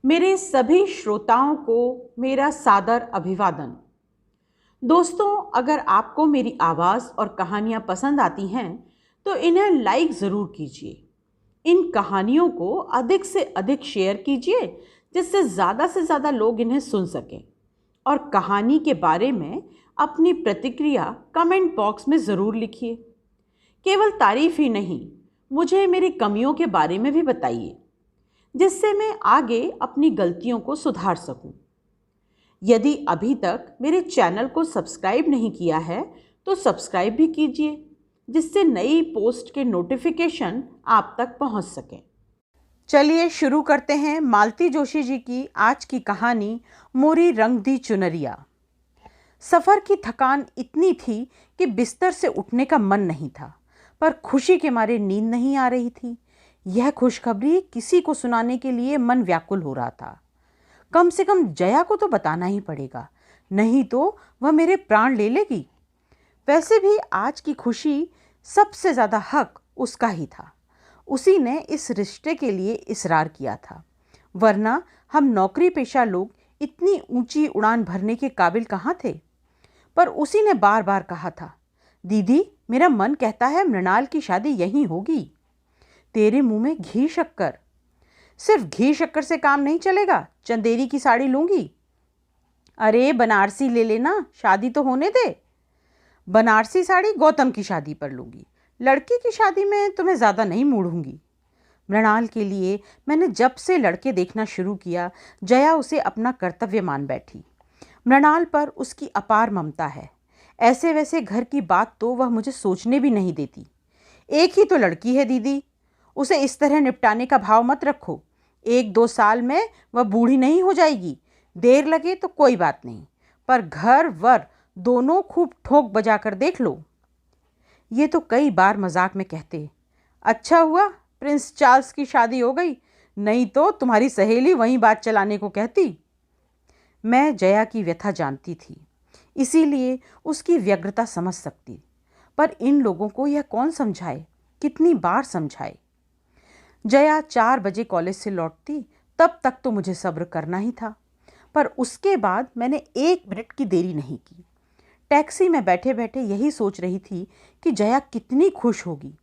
मेरे सभी श्रोताओं को मेरा सादर अभिवादन। दोस्तों, अगर आपको मेरी आवाज़ और कहानियाँ पसंद आती हैं तो इन्हें लाइक ज़रूर कीजिए। इन कहानियों को अधिक से अधिक शेयर कीजिए जिससे ज़्यादा से ज़्यादा लोग इन्हें सुन सकें। और कहानी के बारे में अपनी प्रतिक्रिया कमेंट बॉक्स में ज़रूर लिखिए। केवल तारीफ ही नहीं, मुझे मेरी कमियों के बारे में भी बताइए जिससे मैं आगे अपनी गलतियों को सुधार सकूं। यदि अभी तक मेरे चैनल को सब्सक्राइब नहीं किया है तो सब्सक्राइब भी कीजिए जिससे नई पोस्ट के नोटिफिकेशन आप तक पहुंच सकें। चलिए शुरू करते हैं मालती जोशी जी की आज की कहानी मोरी रंग दी चुनरिया। सफ़र की थकान इतनी थी कि बिस्तर से उठने का मन नहीं था, पर खुशी के मारे नींद नहीं आ रही थी। यह खुशखबरी किसी को सुनाने के लिए मन व्याकुल हो रहा था। कम से कम जया को तो बताना ही पड़ेगा, नहीं तो वह मेरे प्राण ले लेगी। वैसे भी आज की खुशी सबसे ज़्यादा हक उसका ही था। उसी ने इस रिश्ते के लिए इसरार किया था, वरना हम नौकरी पेशा लोग इतनी ऊंची उड़ान भरने के काबिल कहाँ थे। पर उसी ने बार बार कहा था, दीदी मेरा मन कहता है मृणाल की शादी यहीं होगी। तेरे मुंह में घी शक्कर। सिर्फ घी शक्कर से काम नहीं चलेगा, चंदेरी की साड़ी लूंगी। अरे बनारसी ले लेना, शादी तो होने दे। बनारसी साड़ी गौतम की शादी पर लूंगी, लड़की की शादी में तुम्हें ज़्यादा नहीं मूढ़ूंगी। मृणाल के लिए मैंने जब से लड़के देखना शुरू किया, जया उसे अपना कर्तव्य मान बैठी। मृणाल पर उसकी अपार ममता है। ऐसे वैसे घर की बात तो वह मुझे सोचने भी नहीं देती। एक ही तो लड़की है दीदी, उसे इस तरह निपटाने का भाव मत रखो। 1-2 साल में वह बूढ़ी नहीं हो जाएगी। देर लगे तो कोई बात नहीं, पर घर वर दोनों खूब ठोक बजा कर देख लो। ये तो कई बार मजाक में कहते, अच्छा हुआ प्रिंस चार्ल्स की शादी हो गई, नहीं तो तुम्हारी सहेली वहीं बात चलाने को कहती। मैं जया की व्यथा जानती थी, इसीलिए उसकी व्यग्रता समझ सकती, पर इन लोगों को यह कौन समझाए, कितनी बार समझाए। जया 4 बजे कॉलेज से लौटती, तब तक तो मुझे सब्र करना ही था, पर उसके बाद मैंने 1 मिनट की देरी नहीं की। टैक्सी में बैठे बैठे यही सोच रही थी कि जया कितनी खुश होगी।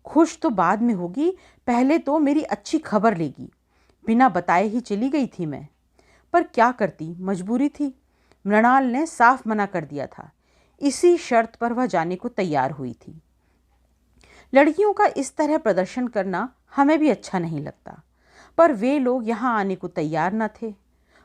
खुश तो बाद में होगी, पहले तो मेरी अच्छी खबर लेगी। बिना बताए ही चली गई थी मैं, पर क्या करती, मजबूरी थी। मृणाल ने साफ मना कर दिया था, इसी शर्त पर वह जाने को तैयार हुई थी। लड़कियों का इस तरह प्रदर्शन करना हमें भी अच्छा नहीं लगता, पर वे लोग यहाँ आने को तैयार न थे।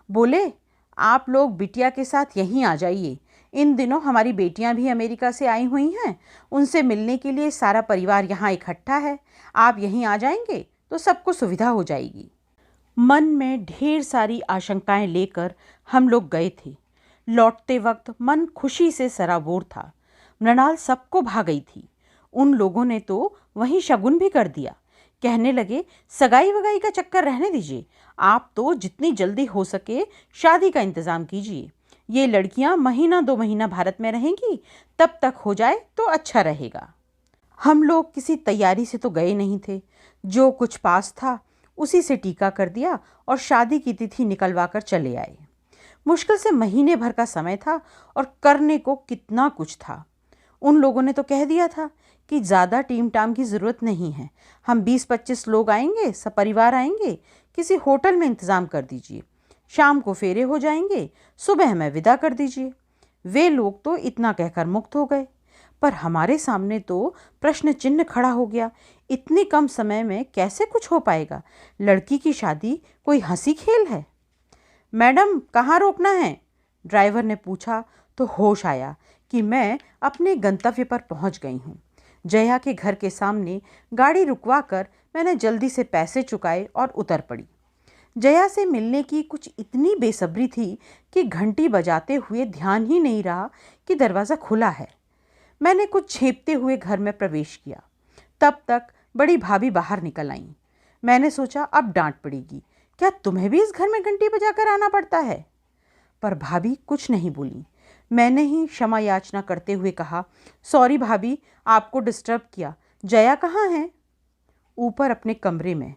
बोले, आप लोग बिटिया के साथ यहीं आ जाइए, इन दिनों हमारी बेटियां भी अमेरिका से आई हुई हैं, उनसे मिलने के लिए सारा परिवार यहाँ इकट्ठा है। आप यहीं आ जाएंगे तो सबको सुविधा हो जाएगी। मन में ढेर सारी आशंकाएं लेकर हम लोग गए थे। लौटते वक्त मन खुशी से सराबोर था। मृणाल सबको भा गई थी। उन लोगों ने तो वहीं शगुन भी कर दिया। कहने लगे, सगाई वगाई का चक्कर रहने दीजिए, आप तो जितनी जल्दी हो सके शादी का इंतज़ाम कीजिए। ये लड़कियां महीना 2 महीना भारत में रहेंगी, तब तक हो जाए तो अच्छा रहेगा। हम लोग किसी तैयारी से तो गए नहीं थे, जो कुछ पास था उसी से टीका कर दिया और शादी की तिथि निकलवा कर चले आए। मुश्किल से महीने भर का समय था और करने को कितना कुछ था। उन लोगों ने तो कह दिया था कि ज़्यादा टीम टाम की ज़रूरत नहीं है, हम 20-25 लोग आएंगे, सब परिवार आएंगे, किसी होटल में इंतज़ाम कर दीजिए, शाम को फेरे हो जाएंगे, सुबह हमें विदा कर दीजिए। वे लोग तो इतना कहकर मुक्त हो गए, पर हमारे सामने तो प्रश्न चिन्ह खड़ा हो गया। इतने कम समय में कैसे कुछ हो पाएगा? लड़की की शादी कोई हंसी खेल है? मैडम कहाँ रोकना है? ड्राइवर ने पूछा तो होश आया कि मैं अपने गंतव्य पर पहुंच गई हूँ। जया के घर के सामने गाड़ी रुकवा कर मैंने जल्दी से पैसे चुकाए और उतर पड़ी। जया से मिलने की कुछ इतनी बेसब्री थी कि घंटी बजाते हुए ध्यान ही नहीं रहा कि दरवाज़ा खुला है। मैंने कुछ छेपते हुए घर में प्रवेश किया। तब तक बड़ी भाभी बाहर निकल आईं। मैंने सोचा अब डांट पड़ेगी, क्या तुम्हें भी इस घर में घंटी बजाकर आना पड़ता है? पर भाभी कुछ नहीं बोली। मैंने ही क्षमा याचना करते हुए कहा, सॉरी भाभी, आपको डिस्टर्ब किया। जया कहाँ है? ऊपर अपने कमरे में।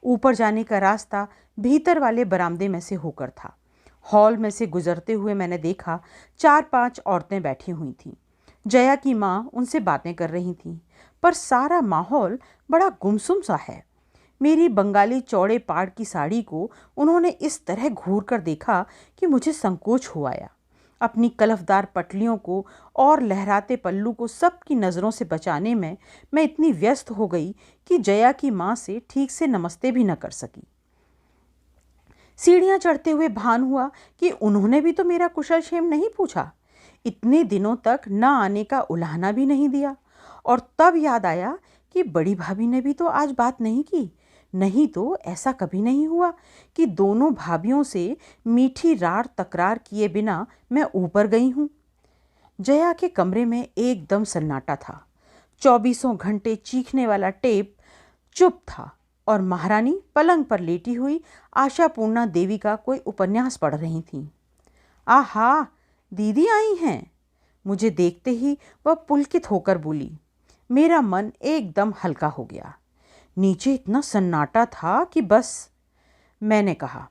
ऊपर जाने का रास्ता भीतर वाले बरामदे में से होकर था। हॉल में से गुजरते हुए मैंने देखा 4-5 औरतें बैठी हुई थीं। जया की माँ उनसे बातें कर रही थीं, पर सारा माहौल बड़ा गुमसुम सा है। मेरी बंगाली चौड़े पाड़ की साड़ी को उन्होंने इस तरह घूर कर देखा कि मुझे संकोच हो आया। अपनी कलफदार पटलियों को और लहराते पल्लू को सबकी नज़रों से बचाने में मैं इतनी व्यस्त हो गई कि जया की माँ से ठीक से नमस्ते भी न कर सकी। सीढ़ियाँ चढ़ते हुए भान हुआ कि उन्होंने भी तो मेरा कुशल क्षेम नहीं पूछा। इतने दिनों तक न आने का उलाहना भी नहीं दिया। और तब याद आया कि बड़ी भाभी ने भी तो आज बात नहीं की। नहीं तो ऐसा कभी नहीं हुआ कि दोनों भाभियों से मीठी रार तकरार किए बिना मैं ऊपर गई हूँ। जया के कमरे में एकदम सन्नाटा था। 24 घंटे चीखने वाला टेप चुप था और महारानी पलंग पर लेटी हुई आशापूर्णा देवी का कोई उपन्यास पढ़ रही थी। आहा, दीदी आई हैं। मुझे देखते ही वह पुलकित होकर बोली। मेरा मन एकदम हल्का हो गया। नीचे इतना सन्नाटा था कि बस। मैंने कहा,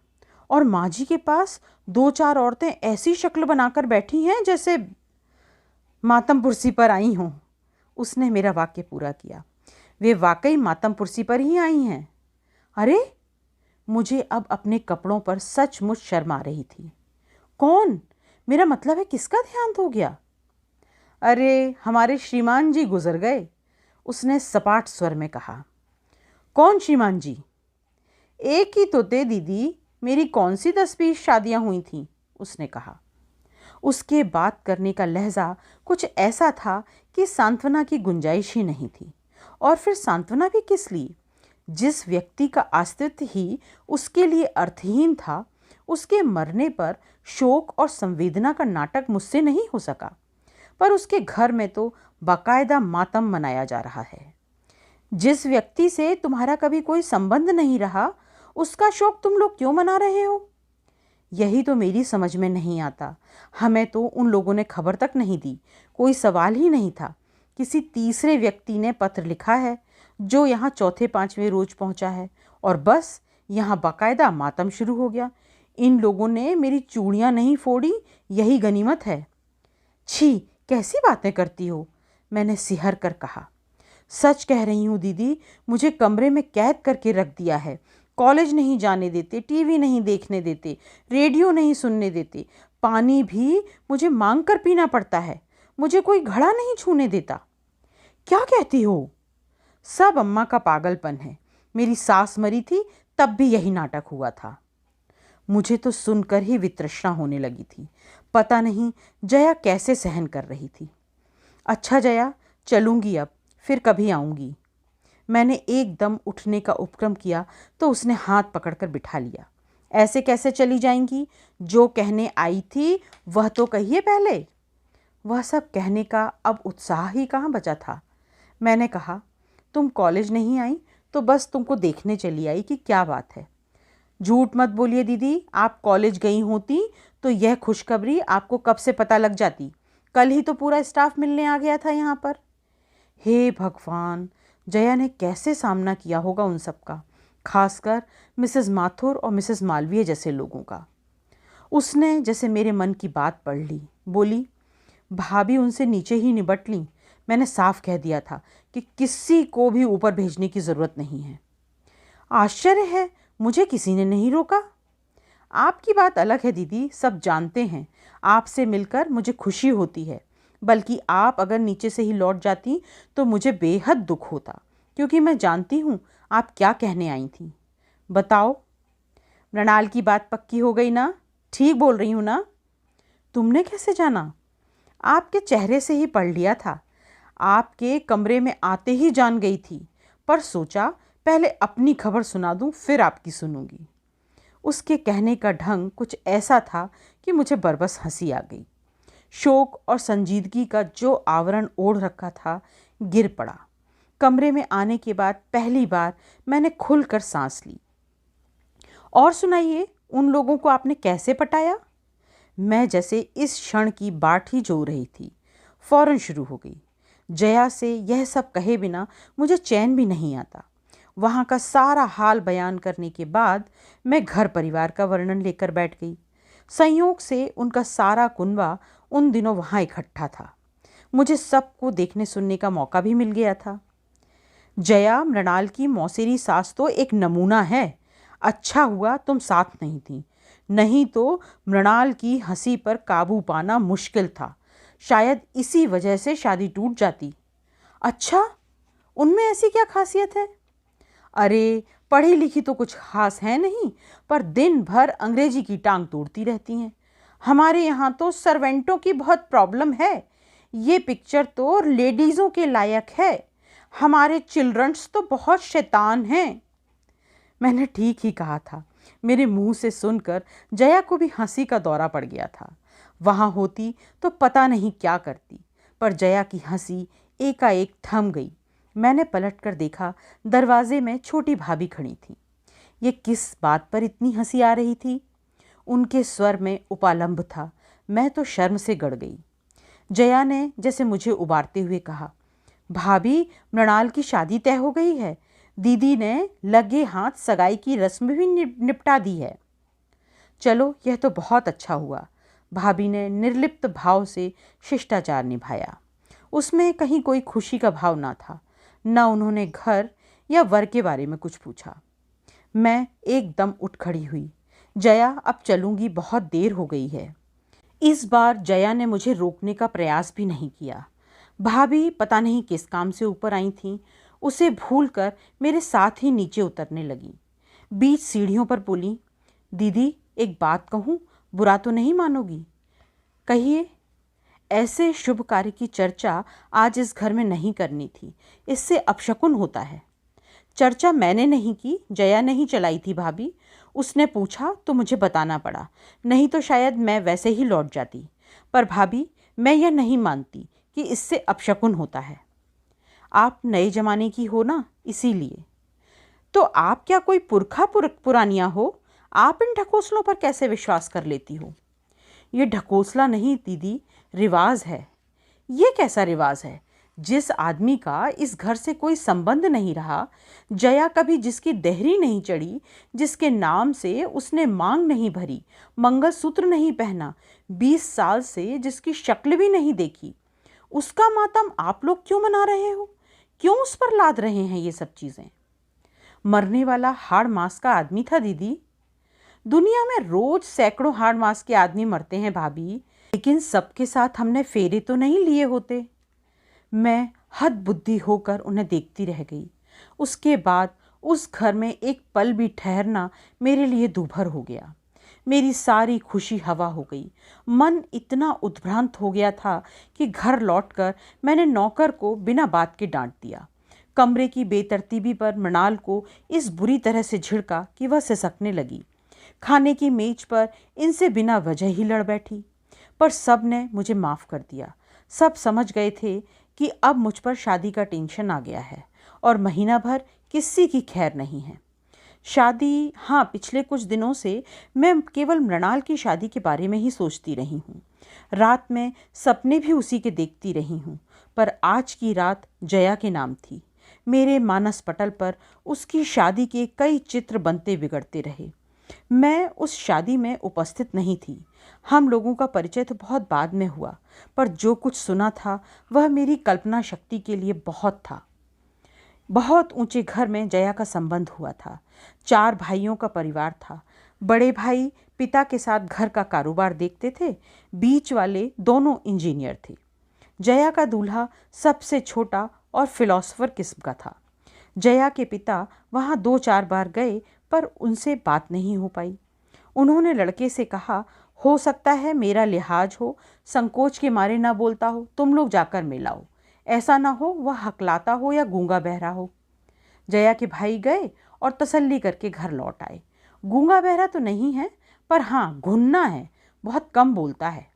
और माँ जी के पास 2-4 औरतें ऐसी शक्ल बनाकर बैठी हैं जैसे मातमपुरसी पर आई हों। उसने मेरा वाक्य पूरा किया। वे वाकई मातमपुरसी पर ही आई हैं। अरे, मुझे अब अपने कपड़ों पर सचमुच शर्म आ रही थी। कौन? मेरा मतलब है किसका ध्यान हो गया? अरे, हमारे श्रीमान जी गुजर गए, उसने सपाट स्वर में कहा। कौन श्रीमान जी? एक ही तो थे दीदी, मेरी कौन सी 10-20 शादियां हुई थीं, उसने कहा। उसके बात करने का लहजा कुछ ऐसा था कि सांत्वना की गुंजाइश ही नहीं थी। और फिर सांत्वना भी किस लिए? जिस व्यक्ति का अस्तित्व ही उसके लिए अर्थहीन था, उसके मरने पर शोक और संवेदना का नाटक मुझसे नहीं हो सका। पर उसके घर में तो बाकायदा मातम मनाया जा रहा है। जिस व्यक्ति से तुम्हारा कभी कोई संबंध नहीं रहा, उसका शोक तुम लोग क्यों मना रहे हो? यही तो मेरी समझ में नहीं आता। हमें तो उन लोगों ने खबर तक नहीं दी। कोई सवाल ही नहीं था। किसी तीसरे व्यक्ति ने पत्र लिखा है जो यहाँ 4-5वें रोज पहुँचा है, और बस यहाँ बाकायदा मातम शुरू हो गया। इन लोगों ने मेरी चूड़ियाँ नहीं फोड़ी, यही गनीमत है। छी, कैसी बातें करती हो, मैंने सिहर कर कहा। सच कह रही हूँ दीदी, मुझे कमरे में कैद करके रख दिया है। कॉलेज नहीं जाने देते, टीवी नहीं देखने देते, रेडियो नहीं सुनने देते, पानी भी मुझे मांग कर पीना पड़ता है। मुझे कोई घड़ा नहीं छूने देता। क्या कहती हो? सब अम्मा का पागलपन है। मेरी सास मरी थी तब भी यही नाटक हुआ था। मुझे तो सुनकर ही वितृष्णा होने लगी थी। पता नहीं जया कैसे सहन कर रही थी। अच्छा जया, चलूँगी अब, फिर कभी आऊँगी। मैंने एकदम उठने का उपक्रम किया तो उसने हाथ पकड़कर बिठा लिया। ऐसे कैसे चली जाएंगी? जो कहने आई थी वह तो कहिए पहले। वह सब कहने का अब उत्साह ही कहाँ बचा था। मैंने कहा, तुम कॉलेज नहीं आई तो बस तुमको देखने चली आई कि क्या बात है। झूठ मत बोलिए दीदी, आप कॉलेज गई होती तो यह खुशखबरी आपको कब से पता लग जाती। कल ही तो पूरा स्टाफ मिलने आ गया था यहाँ पर। हे भगवान, जया ने कैसे सामना किया होगा उन सब का, खासकर मिसेस माथुर और मिसेस मालवीय जैसे लोगों का। उसने जैसे मेरे मन की बात पढ़ ली। बोली, भाभी उनसे नीचे ही निबट लीं। मैंने साफ कह दिया था कि किसी को भी ऊपर भेजने की ज़रूरत नहीं है। आश्चर्य है, मुझे किसी ने नहीं रोका। आपकी बात अलग है दीदी, सब जानते हैं। आपसे मिलकर मुझे खुशी होती है, बल्कि आप अगर नीचे से ही लौट जाती तो मुझे बेहद दुख होता, क्योंकि मैं जानती हूँ आप क्या कहने आई थी। बताओ। मृणाल की बात पक्की हो गई ना? ठीक बोल रही हूँ ना? तुमने कैसे जाना? आपके चेहरे से ही पढ़ लिया था। आपके कमरे में आते ही जान गई थी, पर सोचा पहले अपनी खबर सुना दूं, फिर आपकी सुनूंगी। उसके कहने का ढंग कुछ ऐसा था कि मुझे बरबस हंसी आ गई। शोक और संजीदगी का जो आवरण ओढ़ रखा था गिर पड़ा। कमरे में आने के बाद पहली बार मैंने खुलकर सांस ली। और सुनाइए, उन लोगों को आपने कैसे पटाया? मैं जैसे इस क्षण की बाट ही जो रही थी, फौरन शुरू हो गई। जया से यह सब कहे बिना मुझे चैन भी नहीं आता। वहाँ का सारा हाल बयान करने के बाद मैं घर परिवार का वर्णन लेकर बैठ गई। संयोग से उनका सारा कुनबा उन दिनों वहाँ इकट्ठा था। मुझे सबको देखने सुनने का मौका भी मिल गया था। जया, मृणाल की मौसेरी सास तो एक नमूना है। अच्छा हुआ तुम साथ नहीं थी, नहीं तो मृणाल की हंसी पर काबू पाना मुश्किल था। शायद इसी वजह से शादी टूट जाती। अच्छा, उनमें ऐसी क्या खासियत है? अरे, पढ़ी लिखी तो कुछ खास है नहीं, पर दिन भर अंग्रेजी की टांग तोड़ती रहती हैं। हमारे यहाँ तो सर्वेंटों की बहुत प्रॉब्लम है। ये पिक्चर तो लेडीज़ों के लायक है। हमारे चिल्ड्रंस तो बहुत शैतान हैं। मैंने ठीक ही कहा था। मेरे मुंह से सुनकर जया को भी हंसी का दौरा पड़ गया था। वहाँ होती तो पता नहीं क्या करती, पर जया की हंसी एकाएक थम गई। मैंने पलटकर देखा, दरवाजे में छोटी भाभी खड़ी थी। ये किस बात पर इतनी हंसी आ रही थी? उनके स्वर में उपालंभ था। मैं तो शर्म से गड़ गई। जया ने जैसे मुझे उबारते हुए कहा, भाभी, मृणाल की शादी तय हो गई है। दीदी ने लगे हाथ सगाई की रस्म भी निपटा दी है। चलो, यह तो बहुत अच्छा हुआ। भाभी ने निर्लिप्त भाव से शिष्टाचार निभाया। उसमें कहीं कोई खुशी का भाव ना था। न उन्होंने घर या वर के बारे में कुछ पूछा। मैं एकदम उठ खड़ी हुई। जया, अब चलूंगी, बहुत देर हो गई है। इस बार जया ने मुझे रोकने का प्रयास भी नहीं किया। भाभी पता नहीं किस काम से ऊपर आई थीं, उसे भूलकर मेरे साथ ही नीचे उतरने लगी। बीच सीढ़ियों पर बोली, दीदी एक बात कहूँ, बुरा तो नहीं मानोगी? कहिए। ऐसे शुभ कार्य की चर्चा आज इस घर में नहीं करनी थी, इससे अपशकुन होता है। चर्चा मैंने नहीं की, जया नहीं चलाई थी भाभी। उसने पूछा तो मुझे बताना पड़ा, नहीं तो शायद मैं वैसे ही लौट जाती। पर भाभी, मैं यह नहीं मानती कि इससे अपशकुन होता है। आप नए जमाने की हो ना, इसीलिए। तो आप क्या कोई पुरानिया हो? आप इन ढकोसलों पर कैसे विश्वास कर लेती हो? ये ढकोसला नहीं दीदी, रिवाज है। ये कैसा रिवाज है? जिस आदमी का इस घर से कोई संबंध नहीं रहा, जया कभी जिसकी देहरी नहीं चढ़ी, जिसके नाम से उसने मांग नहीं भरी, मंगलसूत्र नहीं पहना, 20 साल से जिसकी शक्ल भी नहीं देखी, उसका मातम आप लोग क्यों मना रहे हो? क्यों उस पर लाद रहे हैं ये सब चीजें? मरने वाला हाड़ मास का आदमी था दीदी। दुनिया में रोज सैकड़ों हाड़ मास के आदमी मरते हैं भाभी, लेकिन सबके साथ हमने फेरे तो नहीं लिए होते। मैं हद बुद्धि होकर उन्हें देखती रह गई। उसके बाद उस घर में एक पल भी ठहरना मेरे लिए दूभर हो गया। मेरी सारी खुशी हवा हो गई। मन इतना उद्भ्रांत हो गया था कि घर लौटकर मैंने नौकर को बिना बात के डांट दिया। कमरे की बेतरतीबी पर मृणाल को इस बुरी तरह से झिड़का कि वह सिसकने लगी। खाने की मेज पर इनसे बिना वजह ही लड़ बैठी। पर सब ने मुझे माफ़ कर दिया। सब समझ गए थे कि अब मुझ पर शादी का टेंशन आ गया है और महीना भर किसी की खैर नहीं है। शादी, हाँ, पिछले कुछ दिनों से मैं केवल मृणाल की शादी के बारे में ही सोचती रही हूँ। रात में सपने भी उसी के देखती रही हूँ, पर आज की रात जया के नाम थी। मेरे मानस पटल पर उसकी शादी के कई चित्र बनते बिगड़ते रहे। मैं उस शादी में उपस्थित नहीं थी। हम लोगों का परिचय तो बहुत बाद में हुआ, पर जो कुछ सुना था वह मेरी कल्पना शक्ति के लिए बहुत था। बहुत ऊंचे घर में जया का संबंध हुआ था। 4 भाइयों का परिवार था। बड़े भाई पिता के साथ घर का कारोबार देखते थे, बीच वाले दोनों इंजीनियर थे। जया का दूल्हा सबसे छोटा और फिलॉसफर किस्म का था। जया के पिता वहाँ 2-4 बार गए, पर उनसे बात नहीं हो पाई। उन्होंने लड़के से कहा, हो सकता है मेरा लिहाज हो, संकोच के मारे ना बोलता हो, तुम लोग जाकर मिलाओ। ऐसा ना हो वह हकलाता हो या गूंगा बहरा हो। जया के भाई गए और तसल्ली करके घर लौट आए। गूंगा बहरा तो नहीं है, पर हाँ घुन्ना है, बहुत कम बोलता है।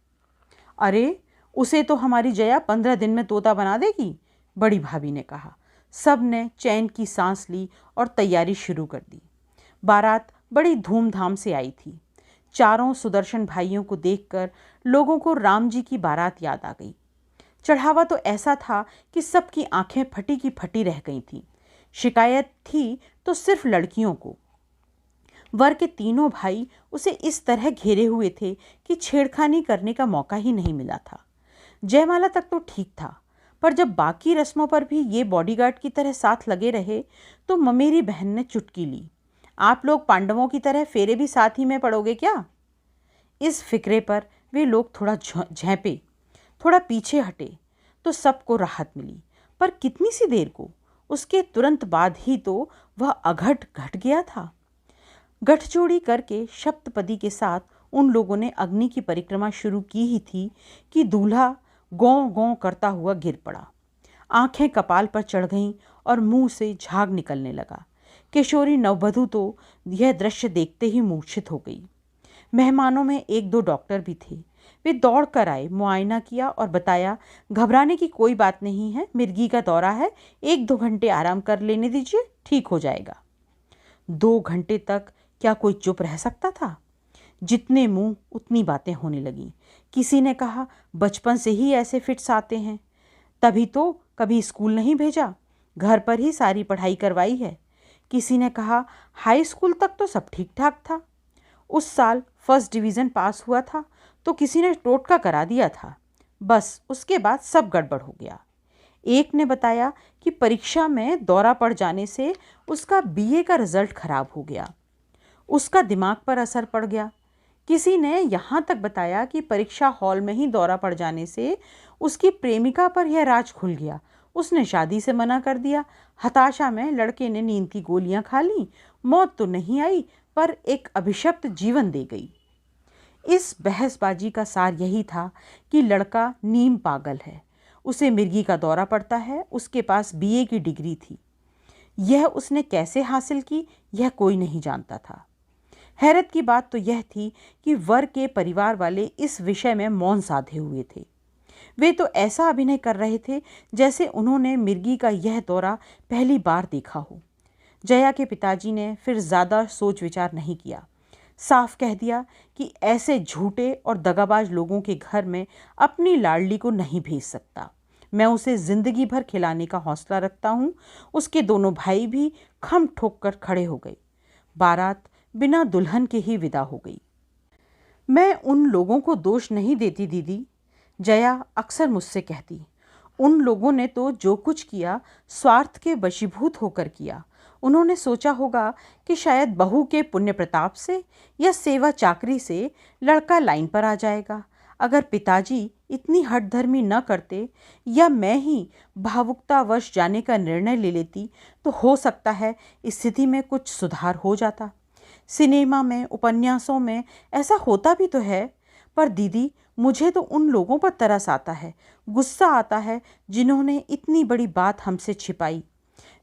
अरे, उसे तो हमारी जया 15 दिन में तोता बना देगी, बड़ी भाभी ने कहा। सब ने चैन की सांस ली और तैयारी शुरू कर दी। बारात बड़ी धूमधाम से आई थी। चारों सुदर्शन भाइयों को देखकर लोगों को राम जी की बारात याद आ गई। चढ़ावा तो ऐसा था कि सबकी आंखें फटी की फटी रह गई थीं। शिकायत थी तो सिर्फ लड़कियों को। वर के तीनों भाई उसे इस तरह घेरे हुए थे कि छेड़खानी करने का मौका ही नहीं मिला था। जयमाला तक तो ठीक था, पर जब बाकी रस्मों पर भी ये बॉडीगार्ड की तरह साथ लगे रहे तो ममेरी बहन ने चुटकी ली, आप लोग पांडवों की तरह फेरे भी साथ ही में पड़ोगे क्या? इस फिक्रे पर वे लोग थोड़ा झेंपे, थोड़ा पीछे हटे तो सबको राहत मिली, पर कितनी सी देर को। उसके तुरंत बाद ही तो वह अघट घट गया था। गठजोड़ी करके सप्तपदी के साथ उन लोगों ने अग्नि की परिक्रमा शुरू की ही थी कि दूल्हा गौं गौं करता हुआ गिर पड़ा। आंखें कपाल पर चढ़ गईं और मुंह से झाग निकलने लगा। किशोरी नववधु तो यह दृश्य देखते ही मूर्छित हो गई। मेहमानों में एक दो डॉक्टर भी थे। वे दौड़ कर आए, मुआयना किया और बताया, घबराने की कोई बात नहीं है, मिर्गी का दौरा है, 1-2 घंटे आराम कर लेने दीजिए, ठीक हो जाएगा। 2 घंटे तक क्या कोई चुप रह सकता था? जितने मुंह उतनी बातें होने लगीं। किसी ने कहा, बचपन से ही ऐसे फिट्स आते हैं, तभी तो कभी स्कूल नहीं भेजा, घर पर ही सारी पढ़ाई करवाई है। किसी ने कहा, हाई स्कूल तक तो सब ठीक ठाक था, उस साल फर्स्ट डिवीज़न पास हुआ था तो किसी ने टोटका करा दिया था, बस उसके बाद सब गड़बड़ हो गया। एक ने बताया कि परीक्षा में दौरा पड़ जाने से उसका बीए का रिजल्ट खराब हो गया, उसका दिमाग पर असर पड़ गया। किसी ने यहाँ तक बताया कि परीक्षा हॉल में ही दौरा पड़ जाने से उसकी प्रेमिका पर यह राज खुल गया, उसने शादी से मना कर दिया। हताशा में लड़के ने नींद की गोलियां खा लीं, मौत तो नहीं आई पर एक अभिशप्त जीवन दे गई। इस बहसबाजी का सार यही था कि लड़का नीम पागल है, उसे मिर्गी का दौरा पड़ता है, उसके पास बीए की डिग्री थी, यह उसने कैसे हासिल की यह कोई नहीं जानता था। हैरत की बात तो यह थी कि वर के परिवार वाले इस विषय में मौन साधे हुए थे। वे तो ऐसा अभिनय कर रहे थे जैसे उन्होंने मिर्गी का यह दौरा पहली बार देखा हो। जया के पिताजी ने फिर ज़्यादा सोच विचार नहीं किया, साफ कह दिया कि ऐसे झूठे और दगाबाज लोगों के घर में अपनी लाडली को नहीं भेज सकता, मैं उसे जिंदगी भर खिलाने का हौसला रखता हूँ। उसके दोनों भाई भी खम ठोक कर खड़े हो गए। बारात बिना दुल्हन के ही विदा हो गई। मैं उन लोगों को दोष नहीं देती दीदी, जया अक्सर मुझसे कहती, उन लोगों ने तो जो कुछ किया स्वार्थ के वशीभूत होकर किया। उन्होंने सोचा होगा कि शायद बहू के पुण्य प्रताप से या सेवा चाकरी से लड़का लाइन पर आ जाएगा। अगर पिताजी इतनी हठधर्मी न करते या मैं ही भावुकतावश जाने का निर्णय ले लेती तो हो सकता है स्थिति में कुछ सुधार हो जाता। सिनेमा में, उपन्यासों में ऐसा होता भी तो है, पर दीदी मुझे तो उन लोगों पर तरस आता है, गुस्सा आता है जिन्होंने इतनी बड़ी बात हमसे छिपाई।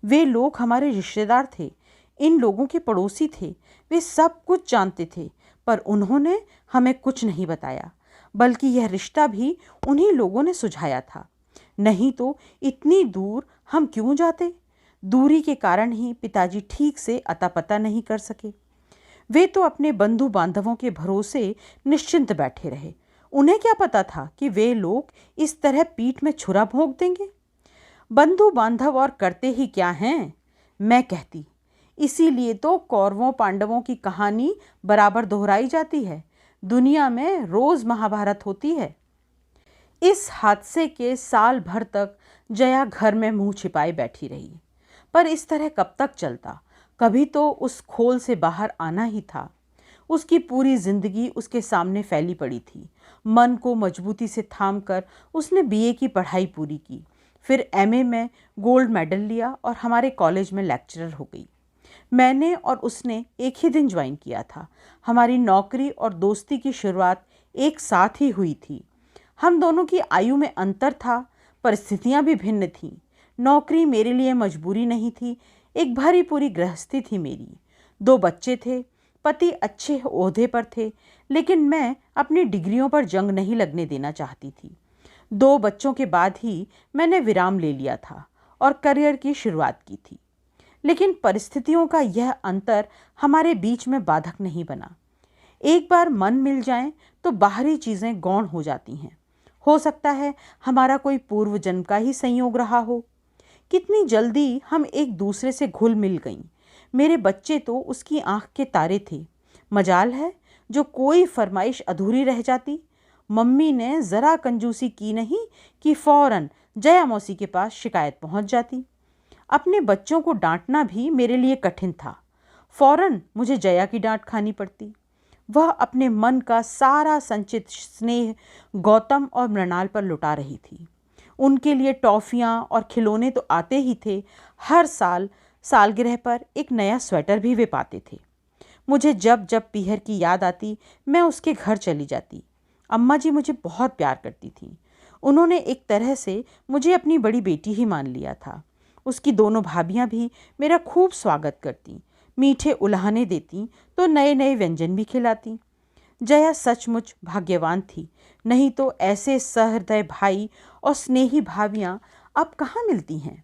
वे लोग हमारे रिश्तेदार थे, इन लोगों के पड़ोसी थे, वे सब कुछ जानते थे, पर उन्होंने हमें कुछ नहीं बताया, बल्कि यह रिश्ता भी उन्हीं लोगों ने सुझाया था। नहीं तो इतनी दूर हम क्यों जाते? दूरी के कारण ही पिताजी ठीक से अता पता नहीं कर सके। वे तो अपने बंधु बांधवों के भरोसे निश्चिंत बैठे रहे। उन्हें क्या पता था कि वे लोग इस तरह पीठ में छुरा भोंक देंगे। बंधु बांधव और करते ही क्या हैं, मैं कहती। इसीलिए तो कौरवों पांडवों की कहानी बराबर दोहराई जाती है, दुनिया में रोज महाभारत होती है। इस हादसे के साल भर तक जया घर में मुंह छिपाए बैठी रही, पर इस तरह कब तक चलता? कभी तो उस खोल से बाहर आना ही था। उसकी पूरी जिंदगी उसके सामने फैली पड़ी थी। मन को मजबूती से थाम कर उसने बीए की पढ़ाई पूरी की, फिर एमए में गोल्ड मेडल लिया और हमारे कॉलेज में लेक्चरर हो गई। मैंने और उसने एक ही दिन ज्वाइन किया था। हमारी नौकरी और दोस्ती की शुरुआत एक साथ ही हुई थी। हम दोनों की आयु में अंतर था, परिस्थितियां भी भिन्न थीं। नौकरी मेरे लिए मजबूरी नहीं थी, एक भरी पूरी गृहस्थी थी मेरी। 2 बच्चे थे, पति अच्छे ओहदे पर थे, लेकिन मैं अपनी डिग्रियों पर जंग नहीं लगने देना चाहती थी। 2 बच्चों के बाद ही मैंने विराम ले लिया था और करियर की शुरुआत की थी। लेकिन परिस्थितियों का यह अंतर हमारे बीच में बाधक नहीं बना। एक बार मन मिल जाए तो बाहरी चीज़ें गौण हो जाती हैं। हो सकता है हमारा कोई पूर्व जन्म का ही संयोग रहा हो। कितनी जल्दी हम एक दूसरे से घुल मिल गईं। मेरे बच्चे तो उसकी आंख के तारे थे। मजाल है जो कोई फरमाइश अधूरी रह जाती। मम्मी ने ज़रा कंजूसी की नहीं कि फ़ौरन जया मौसी के पास शिकायत पहुंच जाती। अपने बच्चों को डांटना भी मेरे लिए कठिन था। फ़ौरन मुझे जया की डांट खानी पड़ती। वह अपने मन का सारा संचित स्नेह गौतम और मृणाल पर लुटा रही थी। उनके लिए टॉफ़ियाँ और खिलौने तो आते ही थे। हर साल सालगिरह पर एक नया स्वेटर भी वे पाते थे। मुझे जब जब पीहर की याद आती मैं उसके घर चली जाती। अम्मा जी मुझे बहुत प्यार करती थीं। उन्होंने एक तरह से मुझे अपनी बड़ी बेटी ही मान लिया था। उसकी दोनों भाभियां भी मेरा खूब स्वागत करती, मीठे उल्हाने देती तो नए नए व्यंजन भी खिलाती। जया सचमुच भाग्यवान थी, नहीं तो ऐसे सहृदय भाई और स्नेही भाभियां अब कहाँ मिलती हैं।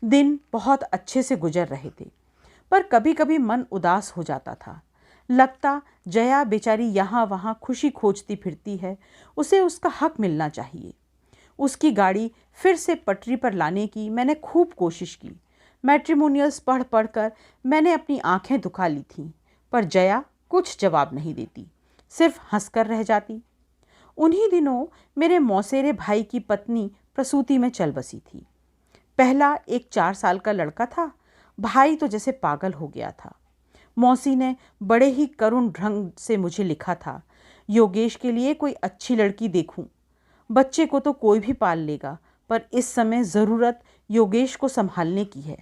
दिन बहुत अच्छे से गुजर रहे थे, पर कभी कभी मन उदास हो जाता था। लगता जया बेचारी यहाँ वहाँ खुशी खोजती फिरती है, उसे उसका हक मिलना चाहिए। उसकी गाड़ी फिर से पटरी पर लाने की मैंने खूब कोशिश की। मैट्रिमोनियल्स पढ़ पढ़ कर मैंने अपनी आंखें दुखा ली थीं, पर जया कुछ जवाब नहीं देती, सिर्फ हंसकर रह जाती। उन्हीं दिनों मेरे मौसेरे भाई की पत्नी प्रसूति में चल बसी थी। पहला एक 4 साल का लड़का था। भाई तो जैसे पागल हो गया था। मौसी ने बड़े ही करुण ढंग से मुझे लिखा था, योगेश के लिए कोई अच्छी लड़की देखूं। बच्चे को तो कोई भी पाल लेगा, पर इस समय ज़रूरत योगेश को संभालने की है।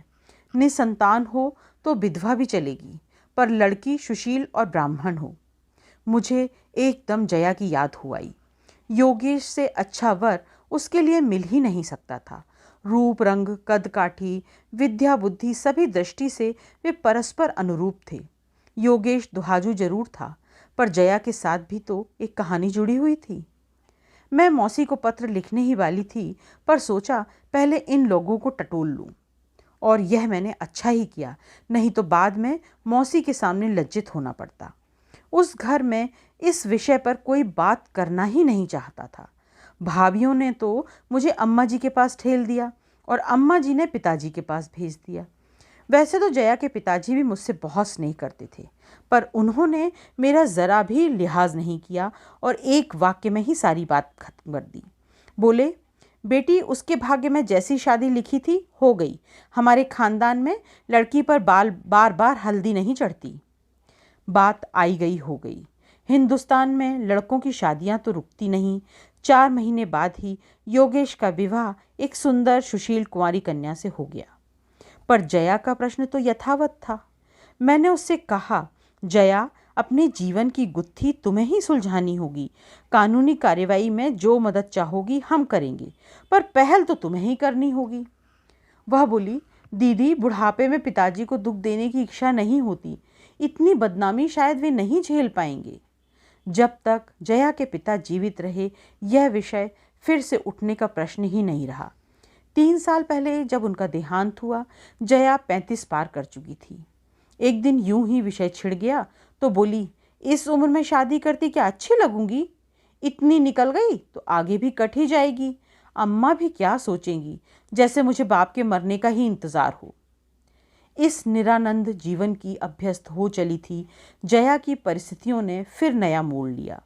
निसंतान हो तो विधवा भी चलेगी, पर लड़की सुशील और ब्राह्मण हो। मुझे एकदम जया की याद हो आई। योगेश से अच्छा वर उसके लिए मिल ही नहीं सकता था। रूप रंग कद काठी विद्या बुद्धि सभी दृष्टि से वे परस्पर अनुरूप थे। योगेश दुहाजू जरूर था, पर जया के साथ भी तो एक कहानी जुड़ी हुई थी। मैं मौसी को पत्र लिखने ही वाली थी, पर सोचा पहले इन लोगों को टटोल लूं। और यह मैंने अच्छा ही किया, नहीं तो बाद में मौसी के सामने लज्जित होना पड़ता। उस घर में इस विषय पर कोई बात करना ही नहीं चाहता था। भाभियों ने तो मुझे अम्मा जी के पास ठेल दिया और अम्मा जी ने पिताजी के पास भेज दिया। वैसे तो जया के पिताजी भी मुझसे बहुत स्नेह करते थे, पर उन्होंने मेरा ज़रा भी लिहाज नहीं किया और एक वाक्य में ही सारी बात खत्म कर दी। बोले, बेटी उसके भाग्य में जैसी शादी लिखी थी हो गई। हमारे खानदान में लड़की पर बार बार हल्दी नहीं चढ़ती। बात आई गई हो गई। हिंदुस्तान में लड़कों की शादियां तो रुकती नहीं। 4 महीने बाद ही योगेश का विवाह एक सुंदर सुशील कुंवारी कन्या से हो गया। पर जया का प्रश्न तो यथावत था। मैंने उससे कहा, जया, अपने जीवन की गुत्थी तुम्हें ही सुलझानी होगी। कानूनी कार्यवाही में जो मदद चाहोगी हम करेंगे, पर पहल तो तुम्हें ही करनी होगी। वह बोली, दीदी, बुढ़ापे में पिताजी को दुख देने की इच्छा नहीं होती। इतनी बदनामी शायद वे नहीं झेल पाएंगे। जब तक जया के पिता जीवित रहे यह विषय फिर से उठने का प्रश्न ही नहीं रहा। 3 साल पहले जब उनका देहांत हुआ, जया 35 पार कर चुकी थी। एक दिन यूं ही विषय छिड़ गया तो बोली, इस उम्र में शादी करती क्या अच्छी लगूंगी? इतनी निकल गई तो आगे भी कट ही जाएगी। अम्मा भी क्या सोचेंगी, जैसे मुझे बाप के मरने का ही इंतज़ार हो। इस निरानंद जीवन की अभ्यस्त हो चली थी जया की परिस्थितियों ने फिर नया मोड़ लिया।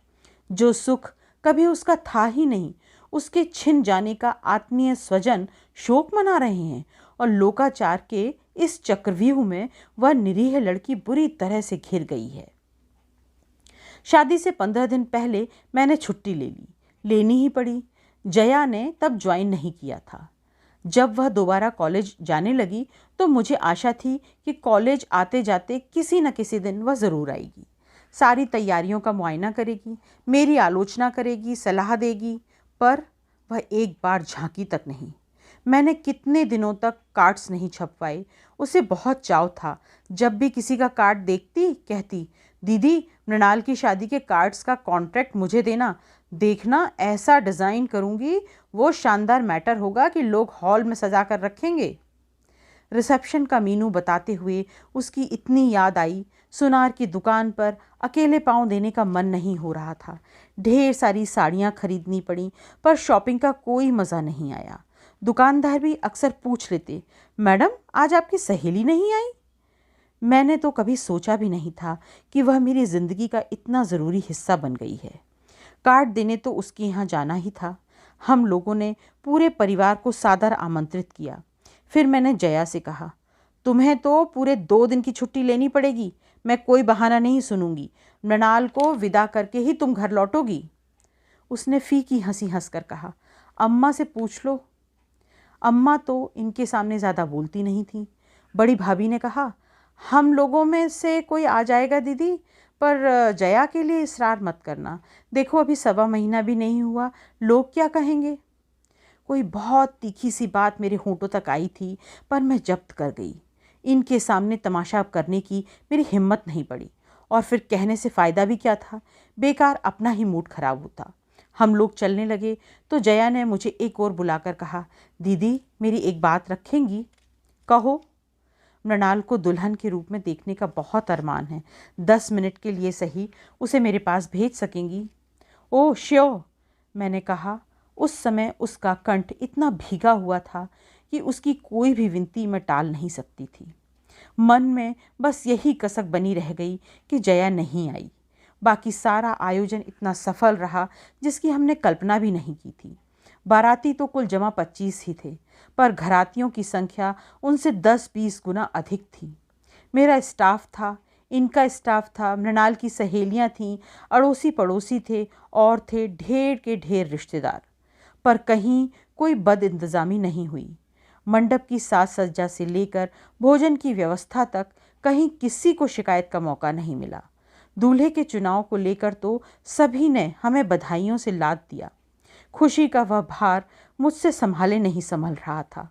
जो सुख कभी उसका था ही नहीं, उसके छिन जाने का आत्मीय स्वजन शोक मना रहे हैं और लोकाचार के इस चक्रव्यूह में वह निरीह लड़की बुरी तरह से घिर गई है। शादी से 15 दिन पहले मैंने छुट्टी लेनी ही पड़ी। जया ने तब ज्वाइन नहीं किया था। जब वह दोबारा कॉलेज जाने लगी तो मुझे आशा थी कि कॉलेज आते जाते किसी न किसी दिन वह ज़रूर आएगी। सारी तैयारियों का मुआयना करेगी, मेरी आलोचना करेगी, सलाह देगी, पर वह एक बार झांकी तक नहीं। मैंने कितने दिनों तक कार्ड्स नहीं छपवाए। उसे बहुत चाव था। जब भी किसी का कार्ड देखती कहती, दीदी, मृणाल की शादी के कार्ड्स का कॉन्ट्रैक्ट मुझे देना। देखना, ऐसा डिज़ाइन करूँगी वो शानदार मैटर होगा कि लोग हॉल में सजा कर रखेंगे। रिसेप्शन का मीनू बताते हुए उसकी इतनी याद आई। सुनार की दुकान पर अकेले पाँव देने का मन नहीं हो रहा था। ढेर सारी साड़ियाँ खरीदनी पड़ी, पर शॉपिंग का कोई मज़ा नहीं आया। दुकानदार भी अक्सर पूछ लेते, मैडम आज आपकी सहेली नहीं आई? मैंने तो कभी सोचा भी नहीं था कि वह मेरी ज़िंदगी का इतना ज़रूरी हिस्सा बन गई है। कार्ड देने तो उसके यहाँ जाना ही था। हम लोगों ने पूरे परिवार को सादर आमंत्रित किया। फिर मैंने जया से कहा, तुम्हें तो पूरे 2 दिन की छुट्टी लेनी पड़ेगी। मैं कोई बहाना नहीं सुनूंगी। मृणाल को विदा करके ही तुम घर लौटोगी। उसने फीकी हंसी हंसकर कहा, अम्मा से पूछ लो। अम्मा तो इनके सामने ज़्यादा बोलती नहीं थी। बड़ी भाभी ने कहा, हम लोगों में से कोई आ जाएगा दीदी, पर जया के लिए इसरार मत करना। देखो अभी 1.25 महीना भी नहीं हुआ, लोग क्या कहेंगे। कोई बहुत तीखी सी बात मेरे होंठों तक आई थी, पर मैं जब्त कर गई। इनके सामने तमाशा करने की मेरी हिम्मत नहीं पड़ी, और फिर कहने से फ़ायदा भी क्या था, बेकार अपना ही मूड खराब होता। हम लोग चलने लगे तो जया ने मुझे एक और बुलाकर कहा, दीदी मेरी एक बात रखेंगी? कहो। मृणाल को दुल्हन के रूप में देखने का बहुत अरमान है। 10 मिनट के लिए सही उसे मेरे पास भेज सकेंगी? ओह श्योर, मैंने कहा। उस समय उसका कंठ इतना भीगा हुआ था कि उसकी कोई भी विनती मैं टाल नहीं सकती थी। मन में बस यही कसक बनी रह गई कि जया नहीं आई। बाकी सारा आयोजन इतना सफल रहा जिसकी हमने कल्पना भी नहीं की थी। बाराती तो कुल जमा 25 ही थे, पर घरातियों की संख्या उनसे 10-20 गुना अधिक थी। मेरा स्टाफ था, इनका स्टाफ था, मृणाल की सहेलियां थीं, अड़ोसी पड़ोसी थे, और थे ढेर के ढेर रिश्तेदार। पर कहीं कोई बदइंतज़ामी नहीं हुई। मंडप की साज सज्जा से लेकर भोजन की व्यवस्था तक कहीं किसी को शिकायत का मौका नहीं मिला। दूल्हे के चुनाव को लेकर तो सभी ने हमें बधाइयों से लाद दिया। खुशी का वह भार मुझसे संभाले नहीं संभल रहा था।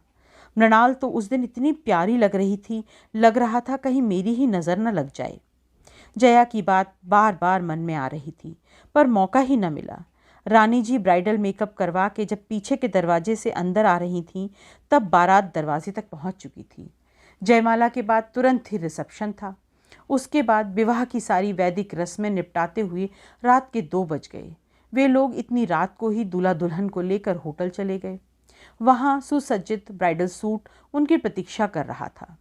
मृणाल तो उस दिन इतनी प्यारी लग रही थी, लग रहा था कहीं मेरी ही नज़र न लग जाए। जया की बात बार बार मन में आ रही थी, पर मौका ही न मिला। रानी जी ब्राइडल मेकअप करवा के जब पीछे के दरवाजे से अंदर आ रही थीं, तब बारात दरवाजे तक पहुंच चुकी थी। जयमाला के बाद तुरंत ही रिसेप्शन था। उसके बाद विवाह की सारी वैदिक रस्में निपटाते हुए रात के 2 बज गए। वे लोग इतनी रात को ही दूल्हा दुल्हन को लेकर होटल चले गए। वहाँ सुसज्जित ब्राइडल सूट उनकी प्रतीक्षा कर रहा था।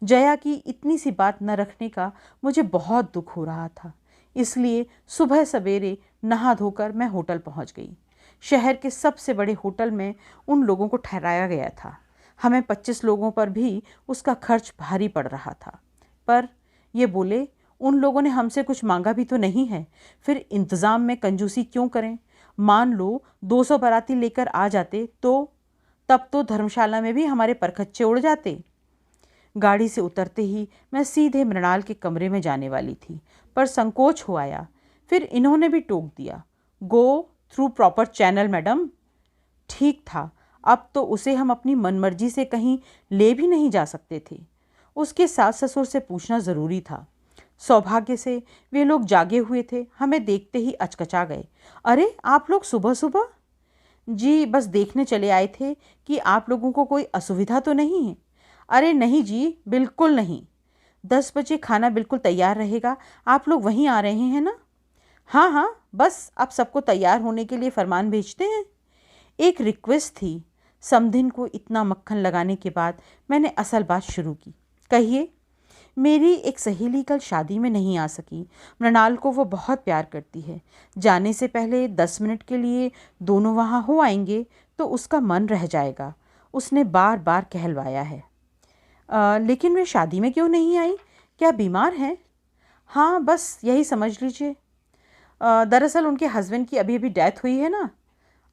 जया की इतनी सी बात न रखने का मुझे बहुत दुख हो रहा था, इसलिए सुबह सवेरे नहा धोकर मैं होटल पहुंच गई। शहर के सबसे बड़े होटल में उन लोगों को ठहराया गया था। हमें 25 लोगों पर भी उसका खर्च भारी पड़ रहा था। पर ये बोले, उन लोगों ने हमसे कुछ मांगा भी तो नहीं है, फिर इंतज़ाम में कंजूसी क्यों करें? मान लो 200 बाराती लेकर आ जाते तो तब तो धर्मशाला में भी हमारे परखच्चे उड़ जाते। गाड़ी से उतरते ही मैं सीधे मृणाल के कमरे में जाने वाली थी, पर संकोच हो आया। फिर इन्होंने भी टोक दिया, go through proper channel madam. ठीक था, अब तो उसे हम अपनी मनमर्जी से कहीं ले भी नहीं जा सकते थे। उसके सास ससुर से पूछना ज़रूरी था। सौभाग्य से वे लोग जागे हुए थे, हमें देखते ही अचकचा गए। अरे आप लोग सुबह सुबह? जी बस देखने चले आए थे कि आप लोगों को कोई असुविधा तो नहीं है। अरे नहीं जी, बिल्कुल नहीं। 10 बजे खाना बिल्कुल तैयार रहेगा। आप लोग वहीं आ रहे हैं ना? हाँ हाँ, बस आप सबको तैयार होने के लिए फरमान भेजते हैं। एक रिक्वेस्ट थी। समधिन को इतना मक्खन लगाने के बाद मैंने असल बात शुरू की। कहिए। मेरी एक सहेली कल शादी में नहीं आ सकी। मृणाल को वो बहुत प्यार करती है। जाने से पहले 10 मिनट के लिए दोनों वहाँ हो आएंगे तो उसका मन रह जाएगा। उसने बार बार कहलवाया है। लेकिन वे शादी में क्यों नहीं आई? क्या बीमार हैं? हाँ बस यही समझ लीजिए। दरअसल उनके हस्बैंड की अभी अभी डेथ हुई है ना।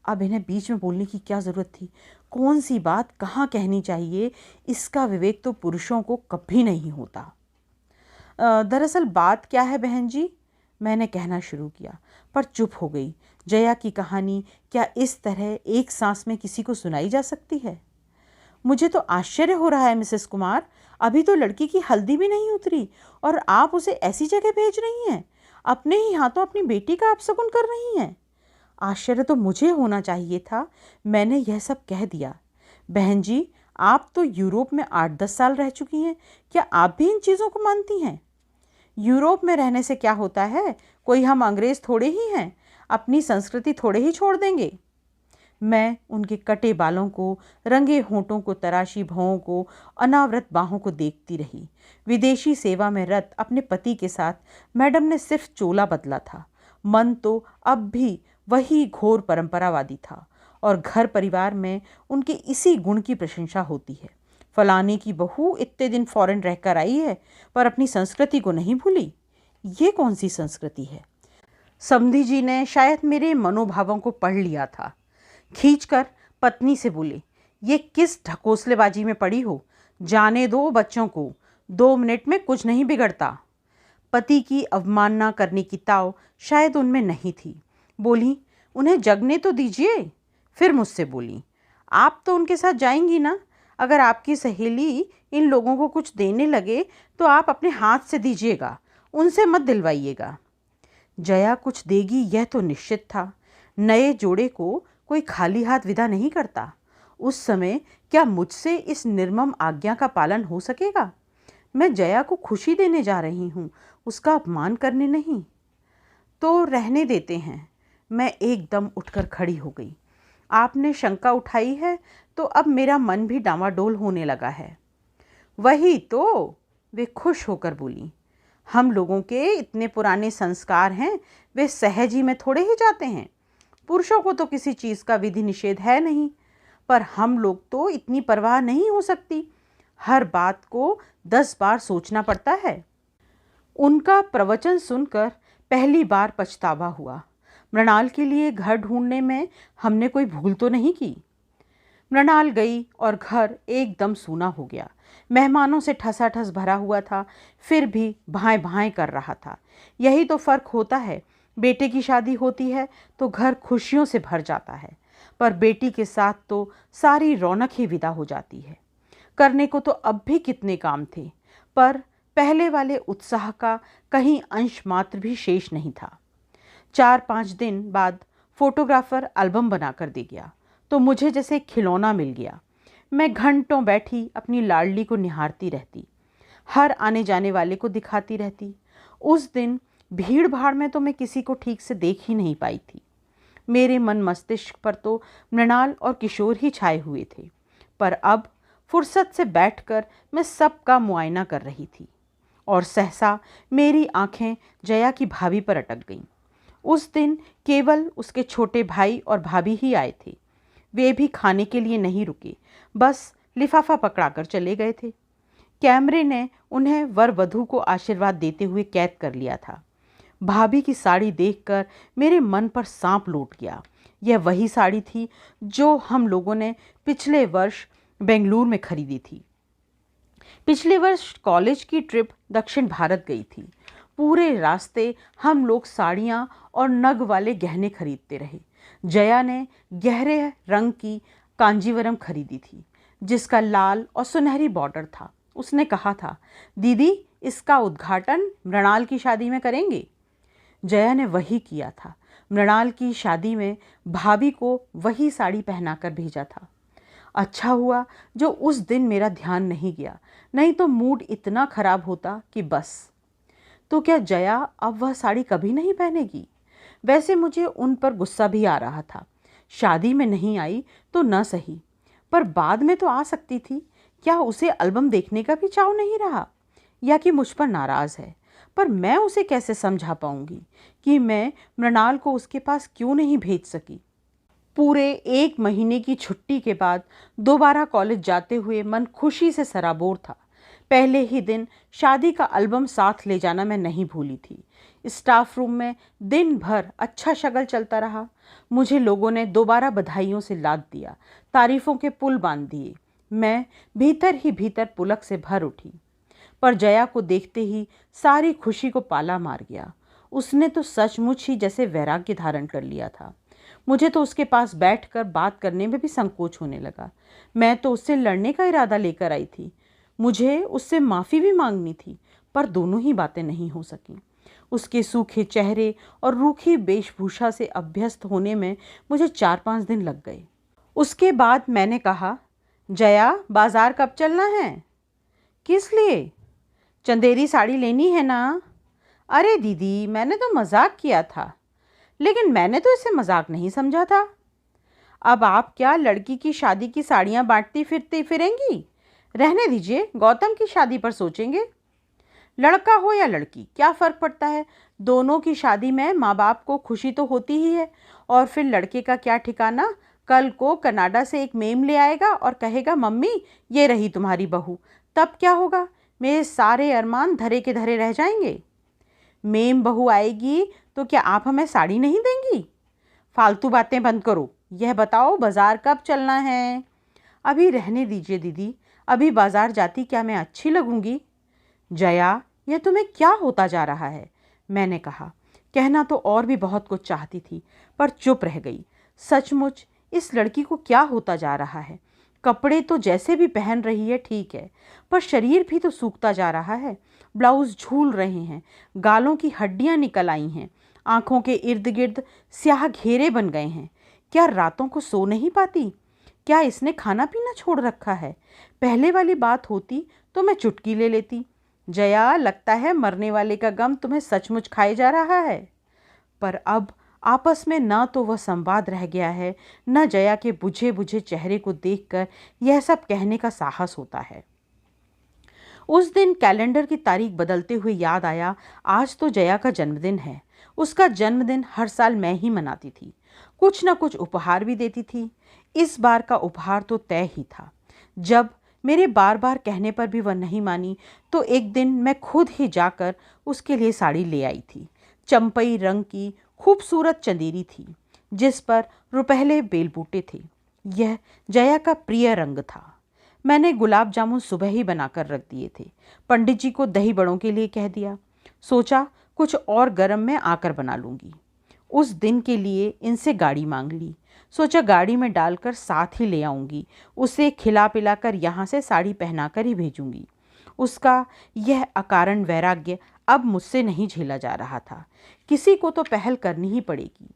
अब इन्हें बीच में बोलने की क्या ज़रूरत थी? कौन सी बात कहाँ कहनी चाहिए, इसका विवेक तो पुरुषों को कभी नहीं होता। दरअसल बात क्या है बहन जी, मैंने कहना शुरू किया, पर चुप हो गई। जया की कहानी क्या इस तरह एक सांस में किसी को सुनाई जा सकती है? मुझे तो आश्चर्य हो रहा है मिसेस कुमार, अभी तो लड़की की हल्दी भी नहीं उतरी और आप उसे ऐसी जगह भेज रही हैं। अपने ही हाथों अपनी बेटी का अपशगुन कर रही हैं। आश्चर्य तो मुझे होना चाहिए था। मैंने यह सब कह दिया। बहन जी, आप तो यूरोप में 8-10 साल रह चुकी हैं, क्या आप भी इन चीज़ों को मानती हैं? यूरोप में रहने से क्या होता है, कोई हम अंग्रेज़ थोड़े ही हैं, अपनी संस्कृति थोड़े ही छोड़ देंगे। मैं उनके कटे बालों को, रंगे होंठों को, तराशी भौं को, अनावृत बाहों को देखती रही। विदेशी सेवा में रत अपने पति के साथ मैडम ने सिर्फ चोला बदला था, मन तो अब भी वही घोर परंपरावादी था और घर परिवार में उनके इसी गुण की प्रशंसा होती है। फलाने की बहू इतने दिन फॉरेन रहकर आई है पर अपनी संस्कृति को नहीं भूली। ये कौन सी संस्कृति है? समधी जी ने शायद मेरे मनोभावों को पढ़ लिया था। खींचकर पत्नी से बोले, ये किस ढकोसलेबाजी में पड़ी हो? जाने दो बच्चों को, 2 मिनट में कुछ नहीं बिगड़ता। पति की अवमानना करने की ताव शायद उनमें नहीं थी। बोली, उन्हें जगने तो दीजिए। फिर मुझसे बोली, आप तो उनके साथ जाएंगी ना? अगर आपकी सहेली इन लोगों को कुछ देने लगे तो आप अपने हाथ से दीजिएगा, उनसे मत दिलवाइएगा। जया कुछ देगी यह तो निश्चित था। नए जोड़े को कोई खाली हाथ विदा नहीं करता। उस समय क्या मुझसे इस निर्मम आज्ञा का पालन हो सकेगा? मैं जया को खुशी देने जा रही हूँ, उसका अपमान करने नहीं। तो रहने देते हैं। मैं एकदम उठकर खड़ी हो गई। आपने शंका उठाई है तो अब मेरा मन भी डामाडोल होने लगा है। वही तो, वे खुश होकर बोली, हम लोगों के इतने पुराने संस्कार हैं, वे सहज ही में थोड़े ही जाते हैं। पुरुषों को तो किसी चीज़ का विधि निषेध है नहीं, पर हम लोग तो इतनी परवाह नहीं हो सकती। हर बात को 10 बार सोचना पड़ता है। उनका प्रवचन सुनकर पहली बार पछतावा हुआ। मृणाल के लिए घर ढूंढने में हमने कोई भूल तो नहीं की। मृणाल गई और घर एकदम सूना हो गया। मेहमानों से ठसाठस भरा हुआ था, फिर भी भाएं भाएं कर रहा था। यही तो फ़र्क होता है। बेटे की शादी होती है तो घर खुशियों से भर जाता है, पर बेटी के साथ तो सारी रौनक ही विदा हो जाती है। करने को तो अब भी कितने काम थे, पर पहले वाले उत्साह का कहीं अंश मात्र भी शेष नहीं था। 4-5 दिन बाद फोटोग्राफर एल्बम बनाकर दे गया तो मुझे जैसे खिलौना मिल गया। मैं घंटों बैठी अपनी लाडली को निहारती रहती, हर आने जाने वाले को दिखाती रहती। उस दिन भीड़ भाड़ में तो मैं किसी को ठीक से देख ही नहीं पाई थी। मेरे मन मस्तिष्क पर तो मृणाल और किशोर ही छाए हुए थे, पर अब फुर्सत से बैठकर मैं सबका मुआयना कर रही थी और सहसा मेरी आंखें जया की भाभी पर अटक गईं। उस दिन केवल उसके छोटे भाई और भाभी ही आए थे। वे भी खाने के लिए नहीं रुके, बस लिफाफा पकड़ाकर चले गए थे। कैमरे ने उन्हें वर वधू को आशीर्वाद देते हुए कैद कर लिया था। भाभी की साड़ी देखकर मेरे मन पर सांप लौट गया। यह वही साड़ी थी जो हम लोगों ने पिछले वर्ष बेंगलुरु में खरीदी थी। पिछले वर्ष कॉलेज की ट्रिप दक्षिण भारत गई थी। पूरे रास्ते हम लोग साड़ियाँ और नग वाले गहने खरीदते रहे। जया ने गहरे रंग की कांजीवरम खरीदी थी जिसका लाल और सुनहरी बॉर्डर था। उसने कहा था, दीदी इसका उद्घाटन मृणाल की शादी में करेंगे। जया ने वही किया था। मृणाल की शादी में भाभी को वही साड़ी पहनाकर भेजा था। अच्छा हुआ जो उस दिन मेरा ध्यान नहीं गया, नहीं तो मूड इतना खराब होता कि बस। तो क्या जया अब वह साड़ी कभी नहीं पहनेगी? वैसे मुझे उन पर गुस्सा भी आ रहा था। शादी में नहीं आई तो न सही, पर बाद में तो आ सकती थी। क्या उसे एल्बम देखने का भी चाव नहीं रहा, या कि मुझ पर नाराज़ है? पर मैं उसे कैसे समझा पाऊंगी कि मैं मृणाल को उसके पास क्यों नहीं भेज सकी? पूरे 1 महीने की छुट्टी के बाद दोबारा कॉलेज जाते हुए मन खुशी से सराबोर था। पहले ही दिन शादी का एल्बम साथ ले जाना मैं नहीं भूली थी। स्टाफ रूम में दिन भर अच्छा शगल चलता रहा। मुझे लोगों ने दोबारा बधाइयों से लाद दिया, तारीफों के पुल बांध दिए। मैं भीतर ही भीतर पुलक से भर उठी, पर जया को देखते ही सारी खुशी को पाला मार गया। उसने तो सचमुच ही जैसे वैराग्य धारण कर लिया था। मुझे तो उसके पास बैठकर बात करने में भी संकोच होने लगा। मैं तो उससे लड़ने का इरादा लेकर आई थी। मुझे उससे माफ़ी भी मांगनी थी, पर दोनों ही बातें नहीं हो सकीं। उसके सूखे चेहरे और रूखी वेशभूषा से अभ्यस्त होने में मुझे 4-5 दिन लग गए। उसके बाद मैंने कहा, जया बाज़ार कब चलना है? किस लिए? चंदेरी साड़ी लेनी है ना? अरे दीदी, मैंने तो मजाक किया था। लेकिन मैंने तो इसे मजाक नहीं समझा था। अब आप क्या लड़की की शादी की साड़ियाँ बांटती फिरती फिरेंगी? रहने दीजिए, गौतम की शादी पर सोचेंगे। लड़का हो या लड़की, क्या फ़र्क पड़ता है? दोनों की शादी में माँ बाप को खुशी तो होती ही है। और फिर लड़के का क्या ठिकाना, कल को कनाडा से एक मेम ले आएगा और कहेगा मम्मी ये रही तुम्हारी बहू। तब क्या होगा? मेरे सारे अरमान धरे के धरे रह जाएंगे। मेम बहू आएगी तो क्या आप हमें साड़ी नहीं देंगी? फालतू बातें बंद करो। यह बताओ बाज़ार कब चलना है? अभी रहने दीजिए दीदी, अभी बाज़ार जाती क्या मैं अच्छी लगूंगी? जया, यह तुम्हें क्या होता जा रहा है? मैंने कहा। कहना तो और भी बहुत कुछ चाहती थी, पर चुप रह गई। सचमुच इस लड़की को क्या होता जा रहा है? कपड़े तो जैसे भी पहन रही है ठीक है, पर शरीर भी तो सूखता जा रहा है। ब्लाउज झूल रहे हैं, गालों की हड्डियां निकल आई हैं, आंखों के इर्द गिर्द स्याह घेरे बन गए हैं। क्या रातों को सो नहीं पाती? क्या इसने खाना पीना छोड़ रखा है? पहले वाली बात होती तो मैं चुटकी ले लेती। जया, लगता है मरने वाले का गम तुम्हें सचमुच खाए जा रहा है। पर अब आपस में न तो वह संवाद रह गया है, न जया के बुझे बुझे चेहरे को देखकर यह सब कहने का साहस होता है। उस दिन कैलेंडर की तारीख बदलते हुए याद आया, आज तो जया का जन्मदिन है। उसका जन्मदिन हर साल मैं ही मनाती थी, कुछ न कुछ उपहार भी देती थी। इस बार का उपहार तो तय ही था। जब मेरे बार बार कहने पर भी वह नहीं मानी, तो एक दिन मैं खुद ही जाकर उसके लिए साड़ी ले आई थी। चंपई रंग की खूबसूरत चंदेरी थी, जिस पर रुपहले बेलबूटे थे। यह जया का प्रिय रंग था। मैंने गुलाब जामुन सुबह ही बनाकर रख दिए थे। पंडित जी को दही बड़ों के लिए कह दिया। सोचा कुछ और गरम में आकर बना लूँगी। उस दिन के लिए इनसे गाड़ी मांग ली। सोचा गाड़ी में डालकर साथ ही ले आऊँगी। उसे खिला पिलाकर यहाँ से साड़ी पहनाकर ही भेजूँगी। उसका यह अकारण वैराग्य अब मुझसे नहीं झेला जा रहा था। किसी को तो पहल करनी ही पड़ेगी।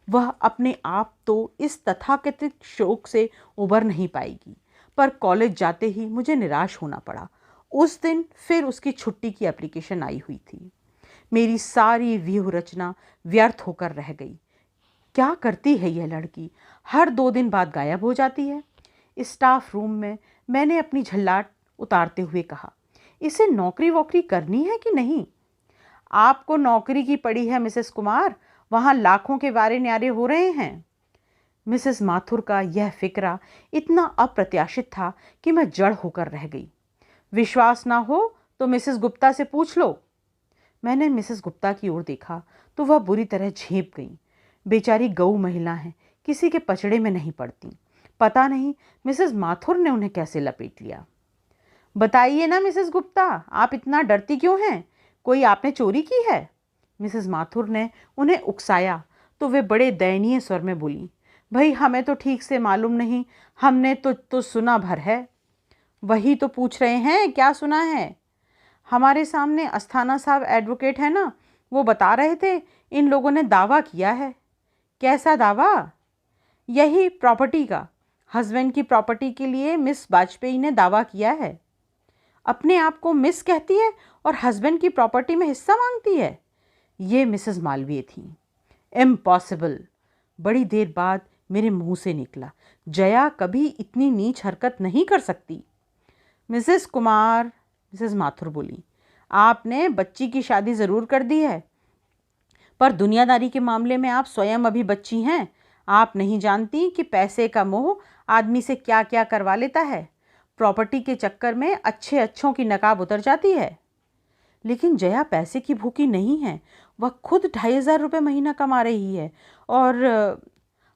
वह अपने आप तो इस तथाकथित शौक से उबर नहीं पाएगी। पर कॉलेज जाते ही मुझे निराश होना पड़ा। उस दिन फिर उसकी छुट्टी की एप्लीकेशन आई हुई थी। मेरी सारी व्यूह रचना व्यर्थ होकर रह गई। क्या करती है यह लड़की? हर 2 दिन बाद गायब हो जाती है। स्टाफ रूम में मैंने अपनी झल्लाट उतारते हुए कहा, इसे नौकरी वोकरी करनी है कि नहीं? आपको नौकरी की पड़ी है मिसेस कुमार, वहाँ लाखों के वारे न्यारे हो रहे हैं। मिसेस माथुर का यह फिक्रा इतना अप्रत्याशित था कि मैं जड़ होकर रह गई। विश्वास ना हो तो मिसेस गुप्ता से पूछ लो। मैंने मिसेस गुप्ता की ओर देखा तो वह बुरी तरह झेप गई। बेचारी गऊ महिला हैं, किसी के पचड़े में नहीं पड़ती। पता नहीं मिसेस माथुर ने उन्हें कैसे लपेट लिया। बताइए ना मिसेस गुप्ता, आप इतना डरती क्यों हैं? कोई आपने चोरी की है? मिसेस माथुर ने उन्हें उकसाया तो वे बड़े दयनीय स्वर में बोली, भाई हमें तो ठीक से मालूम नहीं, हमने तो सुना भर है। वही तो पूछ रहे हैं, क्या सुना है? हमारे सामने अस्थाना साहब एडवोकेट है ना, वो बता रहे थे इन लोगों ने दावा किया है। कैसा दावा? यही प्रॉपर्टी का। हस्बैंड की प्रॉपर्टी के लिए मिस वाजपेयी ने दावा किया है। अपने आप को मिस कहती है और हस्बैंड की प्रॉपर्टी में हिस्सा मांगती है। ये मिसेस मालवीय थी। इम्पॉसिबल। बड़ी देर बाद मेरे मुंह से निकला, जया कभी इतनी नीच हरकत नहीं कर सकती। मिसेस कुमार, मिसेस माथुर बोली, आपने बच्ची की शादी ज़रूर कर दी है, पर दुनियादारी के मामले में आप स्वयं अभी बच्ची हैं। आप नहीं जानती कि पैसे का मोह आदमी से क्या क्या करवा लेता है। प्रॉपर्टी के चक्कर में अच्छे अच्छों की नकाब उतर जाती है। लेकिन जया पैसे की भूखी नहीं है। वह खुद 2,500 रुपये महीना कमा रही है और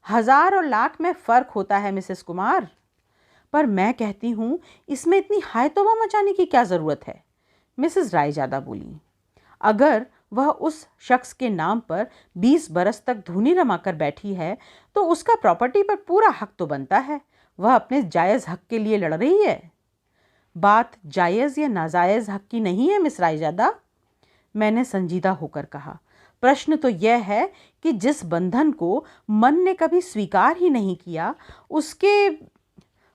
1,000 और लाख में फ़र्क होता है मिसेस कुमार। पर मैं कहती हूँ इसमें इतनी हाय तौबा मचाने की क्या ज़रूरत है? मिसेस रायजादा बोली। अगर वह उस शख्स के नाम पर 20 बरस तक धूनी रमाकर बैठी है तो उसका प्रॉपर्टी पर पूरा हक तो बनता है। वह अपने जायज़ हक के लिए लड़ रही है। बात जायज़ या नाजायज़ हक की नहीं है मिस रायजादा, मैंने संजीदा होकर कहा। प्रश्न तो यह है कि जिस बंधन को मन ने कभी स्वीकार ही नहीं किया, उसके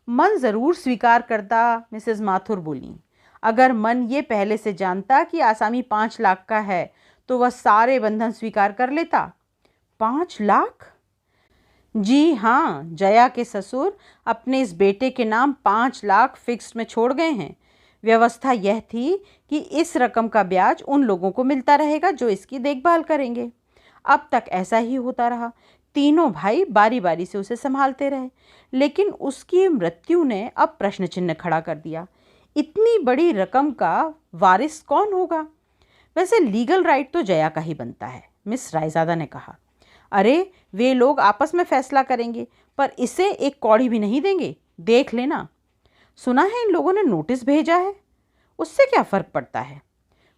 मन ज़रूर स्वीकार करता। मिसेस माथुर बोली, अगर मन ये पहले से जानता कि आसामी 5 लाख का है तो वह सारे बंधन स्वीकार कर लेता। 5 लाख? जी हाँ, जया के ससुर अपने इस बेटे के नाम 5 लाख फिक्स्ड में छोड़ गए हैं। व्यवस्था यह थी कि इस रकम का ब्याज उन लोगों को मिलता रहेगा जो इसकी देखभाल करेंगे। अब तक ऐसा ही होता रहा। तीनों भाई बारी बारी से उसे संभालते रहे, लेकिन उसकी मृत्यु ने अब प्रश्न चिन्ह खड़ा कर दिया। इतनी बड़ी रकम का वारिस कौन होगा? वैसे लीगल राइट तो जया का ही बनता है, मिस रायजादा ने कहा। अरे, वे लोग आपस में फैसला करेंगे, पर इसे एक कौड़ी भी नहीं देंगे, देख लेना। सुना है इन लोगों ने नोटिस भेजा है। उससे क्या फर्क पड़ता है?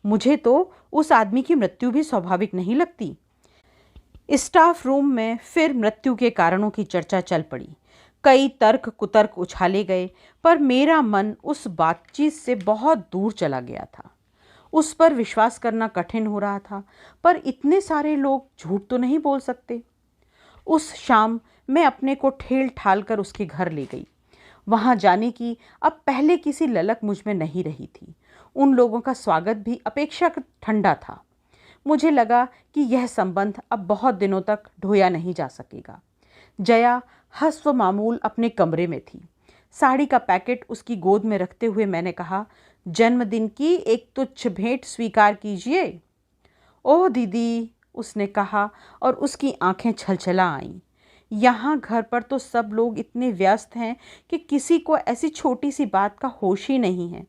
मुझे तो उस आदमी की मृत्यु भी स्वाभाविक नहीं लगती। स्टाफ रूम में फिर मृत्यु के कारणों की चर्चा चल पड़ी। कई तर्क कुतर्क उछाले गए, पर मेरा मन उस बातचीत से बहुत दूर चला गया था। उस पर विश्वास करना कठिन हो रहा था, पर इतने सारे लोग झूठ तो नहीं बोल सकते। उस शाम मैं अपने को ठेल ठाल कर उसके घर ले गई। वहां जाने की अब पहले किसी ललक मुझ में नहीं रही थी। उन लोगों का स्वागत भी अपेक्षाकृत ठंडा था। मुझे लगा कि यह संबंध अब बहुत दिनों तक ढोया नहीं जा सकेगा। जया हस्व मामूल अपने कमरे में थी। साड़ी का पैकेट उसकी गोद में रखते हुए मैंने कहा, जन्मदिन की एक तुच्छ भेंट स्वीकार कीजिए। ओह दीदी, उसने कहा और उसकी आंखें छलछला आईं। यहाँ घर पर तो सब लोग इतने व्यस्त हैं कि किसी को ऐसी छोटी सी बात का होश ही नहीं है।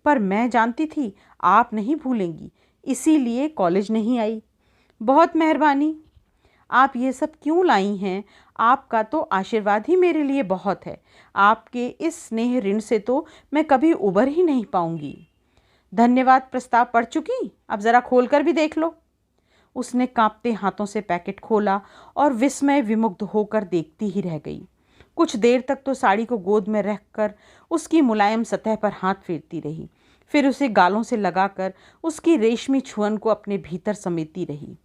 पर मैं जानती थी आप नहीं भूलेंगी, इसीलिए कॉलेज नहीं आई। बहुत मेहरबानी। आप ये सब क्यों लाई हैं? आपका तो आशीर्वाद ही मेरे लिए बहुत है। आपके इस स्नेह ऋण से तो मैं कभी उबर ही नहीं पाऊंगी। धन्यवाद। प्रस्ताव पढ़ चुकी, अब ज़रा खोल कर भी देख लो। उसने कांपते हाथों से पैकेट खोला और विस्मय विमुग्ध होकर देखती ही रह गई। कुछ देर तक तो साड़ी को गोद में रखकर उसकी मुलायम सतह पर हाथ फेरती रही, फिर उसे गालों से लगाकर उसकी रेशमी छुअन को अपने भीतर समेटती रही।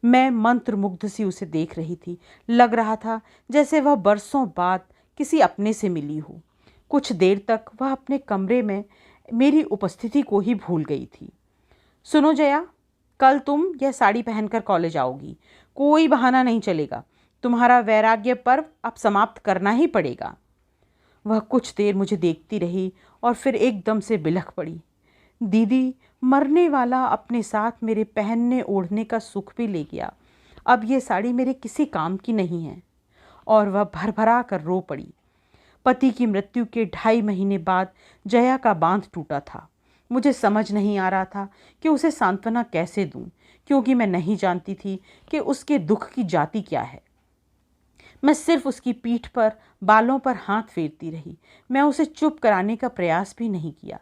मैं मंत्रमुग्ध सी उसे देख रही थी। लग रहा था जैसे वह बरसों बाद किसी अपने से मिली हो। कुछ देर तक वह अपने कमरे में मेरी उपस्थिति को ही भूल गई थी। सुनो जया, कल तुम यह साड़ी पहनकर कॉलेज आओगी। कोई बहाना नहीं चलेगा। तुम्हारा वैराग्य पर्व अब समाप्त करना ही पड़ेगा। वह कुछ देर मुझे देखती रही और फिर एकदम से बिलख पड़ी। दीदी, मरने वाला अपने साथ मेरे पहनने ओढ़ने का सुख भी ले गया। अब ये साड़ी मेरे किसी काम की नहीं है। और वह भरभरा कर रो पड़ी। पति की मृत्यु के 2.5 महीने बाद जया का बांध टूटा था। मुझे समझ नहीं आ रहा था कि उसे सांत्वना कैसे दूं, क्योंकि मैं नहीं जानती थी कि उसके दुख की जाति क्या है। मैं सिर्फ उसकी पीठ पर, बालों पर हाथ फेरती रही। मैं उसे चुप कराने का प्रयास भी नहीं किया।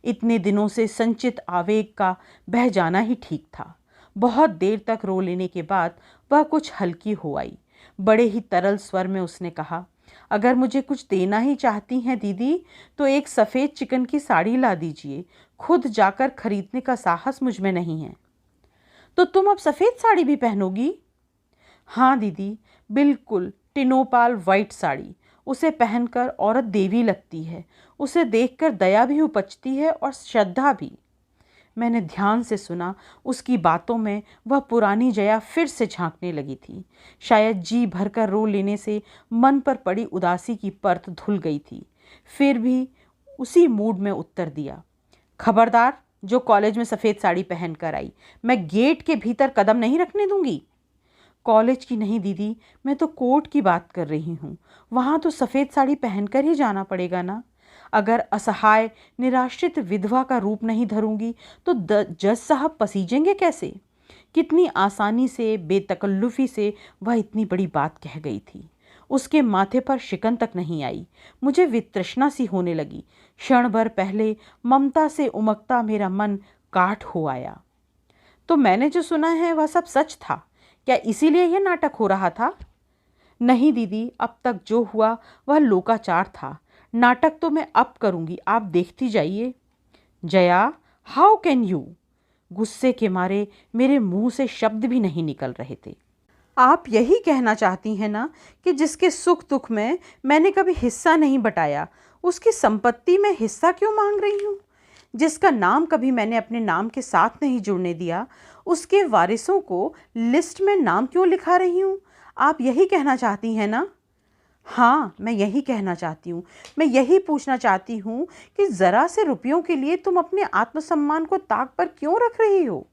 इतने दिनों से संचित आवेग का बह जाना ही ठीक था। बहुत देर तक रो लेने के बाद वह कुछ हल्की हो आई। बड़े ही तरल स्वर में उसने कहा, अगर मुझे कुछ देना ही चाहती हैं दीदी, तो एक सफ़ेद चिकन की साड़ी ला दीजिए। खुद जाकर खरीदने का साहस मुझ में नहीं है। तो तुम अब सफ़ेद साड़ी भी पहनोगी? हाँ दीदी, बिल्कुल टिनोपाल वाइट साड़ी। उसे पहनकर औरत देवी लगती है। उसे देखकर दया भी उपजती है और श्रद्धा भी। मैंने ध्यान से सुना। उसकी बातों में वह पुरानी जया फिर से झांकने लगी थी। शायद जी भरकर रो लेने से मन पर पड़ी उदासी की परत धुल गई थी। फिर भी उसी मूड में उत्तर दिया, खबरदार, जो कॉलेज में सफ़ेद साड़ी पहनकर आई, मैं गेट के भीतर कदम नहीं रखने दूंगी। कॉलेज की नहीं दीदी, मैं तो कोर्ट की बात कर रही हूँ। वहाँ तो सफ़ेद साड़ी पहनकर ही जाना पड़ेगा ना। अगर असहाय निराश्रित विधवा का रूप नहीं धरूंगी तो जज साहब पसीजेंगे कैसे? कितनी आसानी से, बेतकल्लुफ़ी से वह इतनी बड़ी बात कह गई थी। उसके माथे पर शिकन तक नहीं आई। मुझे वितृष्णा सी होने लगी। क्षण भर पहले ममता से उमकता मेरा मन काठ हो आया। तो मैंने जो सुना है वह सब सच था क्या? इसीलिए यह नाटक हो रहा था? नहीं दीदी, अब तक जो हुआ वह लोकाचार था। नाटक तो मैं अब करूंगी, आप देखती जाइए। Jaya, how can you? गुस्से के मारे मेरे मुंह से शब्द भी नहीं निकल रहे थे। आप यही कहना चाहती हैं ना कि जिसके सुख दुख में मैंने कभी हिस्सा नहीं बटाया, उसकी संपत्ति में हिस्सा क्यों मांग रही हूँ? जिसका नाम कभी मैंने अपने नाम के साथ नहीं जुड़ने दिया, उसके वारिसों को लिस्ट में नाम क्यों लिखा रही हूँ? आप यही कहना चाहती हैं ना? हाँ, मैं यही कहना चाहती हूँ। मैं यही पूछना चाहती हूँ कि ज़रा से रुपयों के लिए तुम अपने आत्मसम्मान को ताक पर क्यों रख रही हो?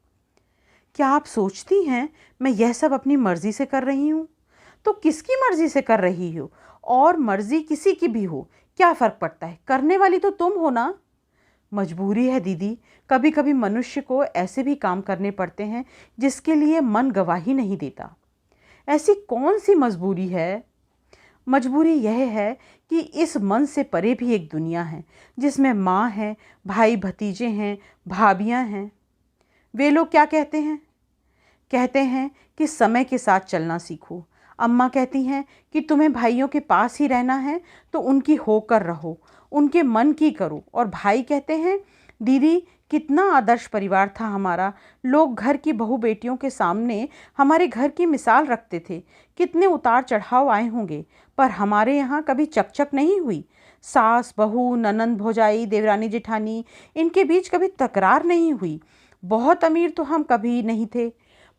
क्या आप सोचती हैं मैं यह सब अपनी मर्ज़ी से कर रही हूँ? तो किसकी मर्ज़ी से कर रही हो? और मर्ज़ी किसी की भी हो, क्या फ़र्क पड़ता है? करने वाली तो तुम हो ना? मजबूरी है दीदी, कभी कभी मनुष्य को ऐसे भी काम करने पड़ते हैं जिसके लिए मन गवाही नहीं देता। ऐसी कौन सी मजबूरी है? मजबूरी यह है कि इस मन से परे भी एक दुनिया है जिसमें माँ है, भाई भतीजे हैं, भाभियाँ हैं। वे लोग क्या कहते हैं? कहते हैं कि समय के साथ चलना सीखो। अम्मा कहती हैं कि तुम्हें भाइयों के पास ही रहना है तो उनकी होकर रहो, उनके मन की करो। और भाई कहते हैं, दीदी कितना आदर्श परिवार था हमारा, लोग घर की बहू बेटियों के सामने हमारे घर की मिसाल रखते थे। कितने उतार चढ़ाव आए होंगे, पर हमारे यहाँ कभी चकचक नहीं हुई। सास बहू, ननंद भौजाई, देवरानी जेठानी, इनके बीच कभी तकरार नहीं हुई। बहुत अमीर तो हम कभी नहीं थे,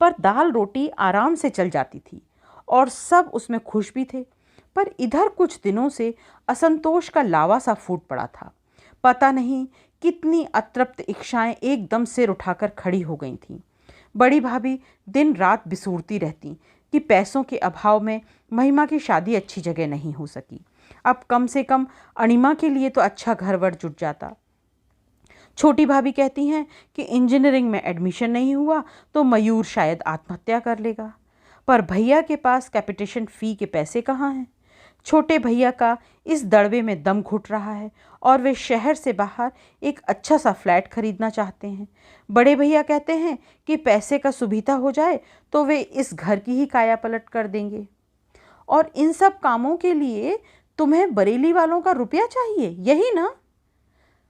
पर दाल रोटी आराम से चल जाती थी और सब उसमें खुश भी थे। पर इधर कुछ दिनों से असंतोष का लावा सा फूट पड़ा था। पता नहीं कितनी अतृप्त इच्छाएं एकदम सिर उठाकर खड़ी हो गई थीं। बड़ी भाभी दिन रात बिसूरती रहती कि पैसों के अभाव में महिमा की शादी अच्छी जगह नहीं हो सकी। अब कम से कम अणिमा के लिए तो अच्छा घर वर जुट जाता। छोटी भाभी कहती हैं कि इंजीनियरिंग में एडमिशन नहीं हुआ तो मयूर शायद आत्महत्या कर लेगा। पर भैया के पास कैपिटेशन फ़ी के पैसे कहाँ हैं? छोटे भैया का इस दड़वे में दम घुट रहा है और वे शहर से बाहर एक अच्छा सा फ्लैट खरीदना चाहते हैं। बड़े भैया कहते हैं कि पैसे का सुविधा हो जाए तो वे इस घर की ही काया पलट कर देंगे। और इन सब कामों के लिए तुम्हें बरेली वालों का रुपया चाहिए, यही ना?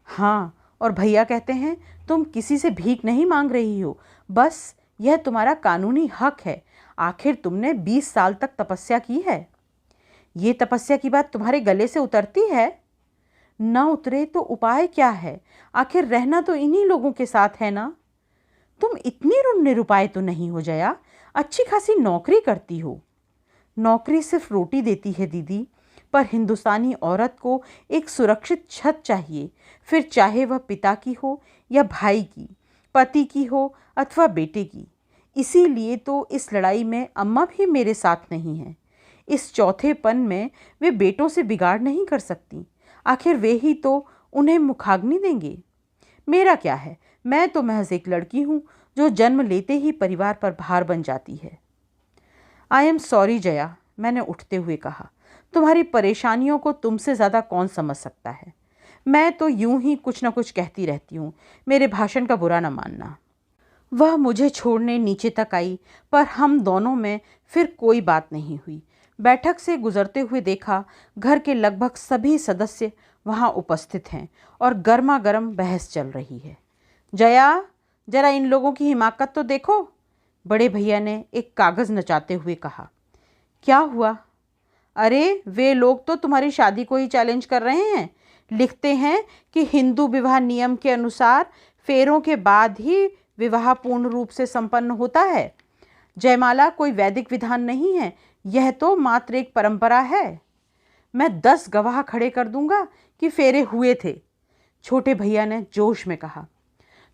हाँ, और भैया कहते हैं तुम किसी से भीख नहीं मांग रही हो, बस यह तुम्हारा कानूनी हक है। आखिर तुमने 20 साल तक तपस्या की है। ये तपस्या की बात तुम्हारे गले से उतरती है? न उतरे तो उपाय क्या है? आखिर रहना तो इन्हीं लोगों के साथ है ना? तुम इतनी निरुपाय तो नहीं हो जया, अच्छी खासी नौकरी करती हो। नौकरी सिर्फ रोटी देती है दीदी, पर हिंदुस्तानी औरत को एक सुरक्षित छत चाहिए, फिर चाहे वह पिता की हो या भाई की, पति की हो अथवा बेटे की। इसीलिए तो इस लड़ाई में अम्मा भी मेरे साथ नहीं हैं। इस चौथेपन में वे बेटों से बिगाड़ नहीं कर सकती। आखिर वे ही तो उन्हें मुखाग्नि देंगे। मेरा क्या है, मैं तो महज एक लड़की हूँ जो जन्म लेते ही परिवार पर भार बन जाती है। आई एम सॉरी जया, मैंने उठते हुए कहा। तुम्हारी परेशानियों को तुमसे ज़्यादा कौन समझ सकता है। मैं तो यूं ही कुछ न कुछ कहती रहती हूँ, मेरे भाषण का बुरा न मानना। वह मुझे छोड़ने नीचे तक आई, पर हम दोनों में फिर कोई बात नहीं हुई। बैठक से गुजरते हुए देखा घर के लगभग सभी सदस्य वहाँ उपस्थित हैं और गर्मा गर्म बहस चल रही है। जया, जरा इन लोगों की हिमाकत तो देखो, बड़े भैया ने एक कागज़ नचाते हुए कहा। क्या हुआ? अरे वे लोग तो तुम्हारी शादी को ही चैलेंज कर रहे हैं। लिखते हैं कि हिंदू विवाह नियम के अनुसार फेरों के बाद ही विवाह पूर्ण रूप से संपन्न होता है। जयमाला कोई वैदिक विधान नहीं है, यह तो मात्र एक परंपरा है। मैं 10 गवाह खड़े कर दूंगा कि फेरे हुए थे, छोटे भैया ने जोश में कहा।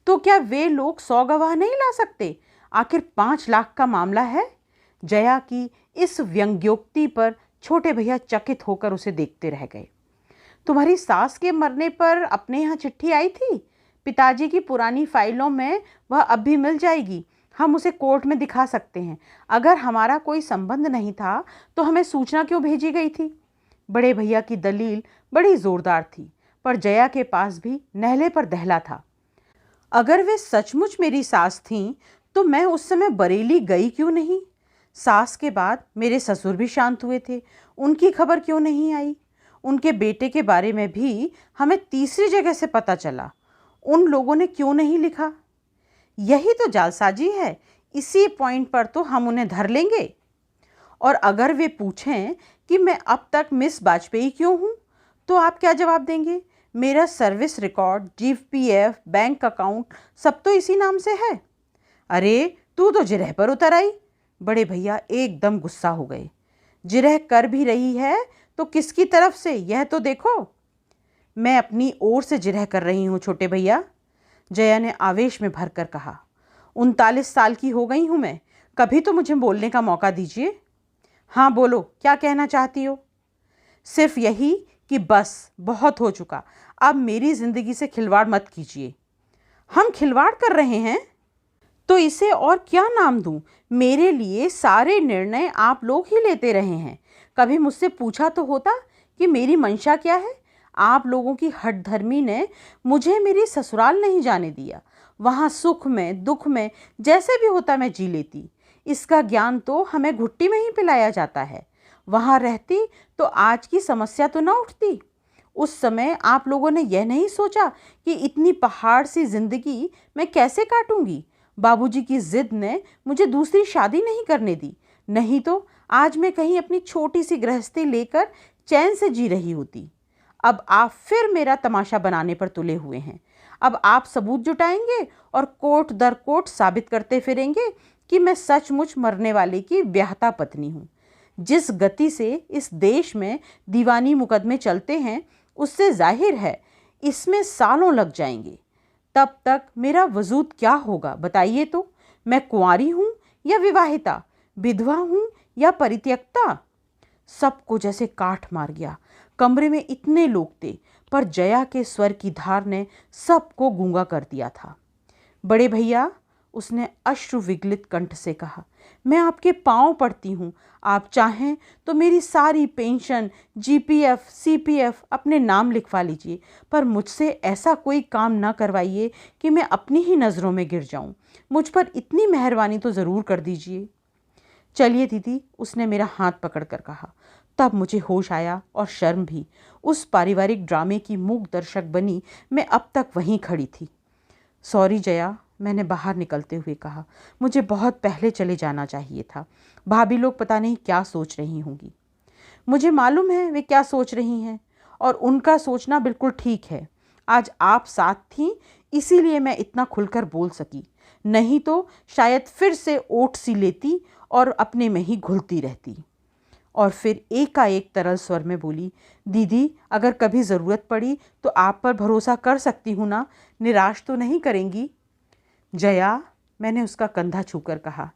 तो क्या वे लोग 100 गवाह नहीं ला सकते? आखिर 5 लाख का मामला है। जया की इस व्यंग्योक्ति पर छोटे भैया चकित होकर उसे देखते रह गए। तुम्हारी सास के मरने पर अपने यहाँ चिट्ठी आई थी? पिताजी की पुरानी फाइलों में वह अब भी मिल जाएगी, हम उसे कोर्ट में दिखा सकते हैं। अगर हमारा कोई संबंध नहीं था तो हमें सूचना क्यों भेजी गई थी? बड़े भैया की दलील बड़ी जोरदार थी, पर जया के पास भी नहले पर दहला था। अगर वे सचमुच मेरी सास थीं तो मैं उस समय बरेली गई क्यों नहीं? सास के बाद मेरे ससुर भी शांत हुए थे, उनकी खबर क्यों नहीं आई? उनके बेटे के बारे में भी हमें तीसरी जगह से पता चला, उन लोगों ने क्यों नहीं लिखा? यही तो जालसाजी है। इसी पॉइंट पर तो हम उन्हें धर लेंगे। और अगर वे पूछें कि मैं अब तक मिस वाजपेयी क्यों हूँ, तो आप क्या जवाब देंगे? मेरा service record, GPF, bank account सब तो इसी नाम से है। अरे तू तो जिरह पर उतर आई, बड़े भैया एकदम गुस्सा हो गए। जिरह कर भी रही है तो किसकी तरफ से, यह तो देखो। मैं अपनी ओर से जिरह कर रही हूँ छोटे भैया, जया ने आवेश में भरकर कहा। 39 साल की हो गई हूँ मैं, कभी तो मुझे बोलने का मौका दीजिए। हाँ बोलो, क्या कहना चाहती हो? सिर्फ यही कि बस बहुत हो चुका, अब मेरी ज़िंदगी से खिलवाड़ मत कीजिए। हम खिलवाड़ कर रहे हैं तो इसे और क्या नाम दूं? मेरे लिए सारे निर्णय आप लोग ही लेते रहे हैं। कभी मुझसे पूछा तो होता कि मेरी मंशा क्या है? आप लोगों की हठधर्मी ने मुझे मेरी ससुराल नहीं जाने दिया। वहाँ सुख में दुख में जैसे भी होता मैं जी लेती। इसका ज्ञान तो हमें घुट्टी में ही पिलाया जाता है। वहाँ रहती तो आज की समस्या तो ना उठती। उस समय आप लोगों ने यह नहीं सोचा कि इतनी पहाड़ सी जिंदगी मैं कैसे काटूंगी। बाबूजी की जिद ने मुझे दूसरी शादी नहीं करने दी, नहीं तो आज मैं कहीं अपनी छोटी सी गृहस्थी लेकर चैन से जी रही होती। अब आप फिर मेरा तमाशा बनाने पर तुले हुए हैं। अब आप सबूत जुटाएंगे और कोर्ट दर कोर्ट साबित करते फिरेंगे कि मैं सचमुच मरने वाले की ब्याहता पत्नी हूँ। जिस गति से इस देश में दीवानी मुकदमे चलते हैं उससे जाहिर है इसमें सालों लग जाएंगे। तब तक मेरा वजूद क्या होगा बताइए तो? मैं कुंवारी हूँ या विवाहिता, विधवा हूँ या परित्यक्ता? सबको जैसे काठ मार गया। कमरे में इतने लोग थे पर जया के स्वर की धार ने सबको गूंगा कर दिया था। बड़े भैया, उसने अश्रु विगलित कंठ से कहा, मैं आपके पांव पड़ती हूँ। आप चाहें तो मेरी सारी पेंशन, जीपीएफ, सीपीएफ अपने नाम लिखवा लीजिए, पर मुझसे ऐसा कोई काम ना करवाइए कि मैं अपनी ही नज़रों में गिर जाऊँ। मुझ पर इतनी मेहरबानी तो ज़रूर कर दीजिए। चलिए दीदी, उसने मेरा हाथ पकड़कर कहा। तब मुझे होश आया और शर्म भी। उस पारिवारिक ड्रामे की मूक दर्शक बनी मैं अब तक वहीं खड़ी थी। सॉरी जया, मैंने बाहर निकलते हुए कहा। मुझे बहुत पहले चले जाना चाहिए था। भाभी लोग पता नहीं क्या सोच रही होंगी। मुझे मालूम है वे क्या सोच रही हैं और उनका सोचना बिल्कुल ठीक है। आज आप साथ थीं इसीलिए मैं इतना खुलकर बोल सकी, नहीं तो शायद फिर से ओट सी लेती और अपने में ही घुलती रहती। और फिर एकाएक तरल स्वर में बोली, दीदी अगर कभी ज़रूरत पड़ी तो आप पर भरोसा कर सकती हूँ ना? निराश तो नहीं करेंगी? जया, मैंने उसका कंधा छूकर कहा,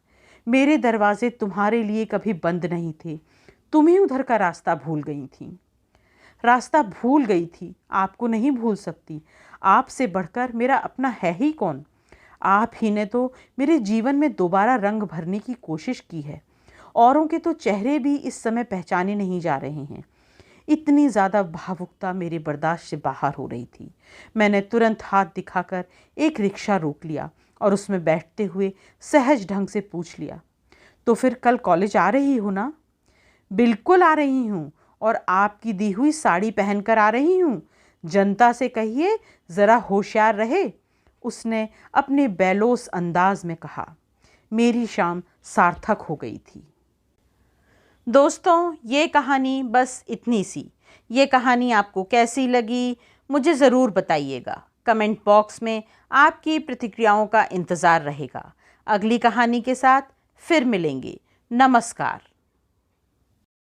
मेरे दरवाजे तुम्हारे लिए कभी बंद नहीं थे। तुम ही उधर का रास्ता भूल गई थी। रास्ता भूल गई थी, आपको नहीं भूल सकती। आपसे बढ़कर मेरा अपना है ही कौन? आप ही ने तो मेरे जीवन में दोबारा रंग भरने की कोशिश की है। औरों के तो चेहरे भी इस समय पहचाने नहीं जा रहे हैं। इतनी ज़्यादा भावुकता मेरे बर्दाश्त से बाहर हो रही थी। मैंने तुरंत हाथ दिखाकर एक रिक्शा रोक लिया और उसमें बैठते हुए सहज ढंग से पूछ लिया, तो फिर कल कॉलेज आ रही हो ना? बिल्कुल आ रही हूँ, और आपकी दी हुई साड़ी पहनकर आ रही हूँ। जनता से कहिए ज़रा होशियार रहे, उसने अपने बेलोस अंदाज में कहा। मेरी शाम सार्थक हो गई थी। दोस्तों, ये कहानी बस इतनी सी। ये कहानी आपको कैसी लगी मुझे ज़रूर बताइएगा। कमेंट बॉक्स में आपकी प्रतिक्रियाओं का इंतज़ार रहेगा। अगली कहानी के साथ फिर मिलेंगे। नमस्कार।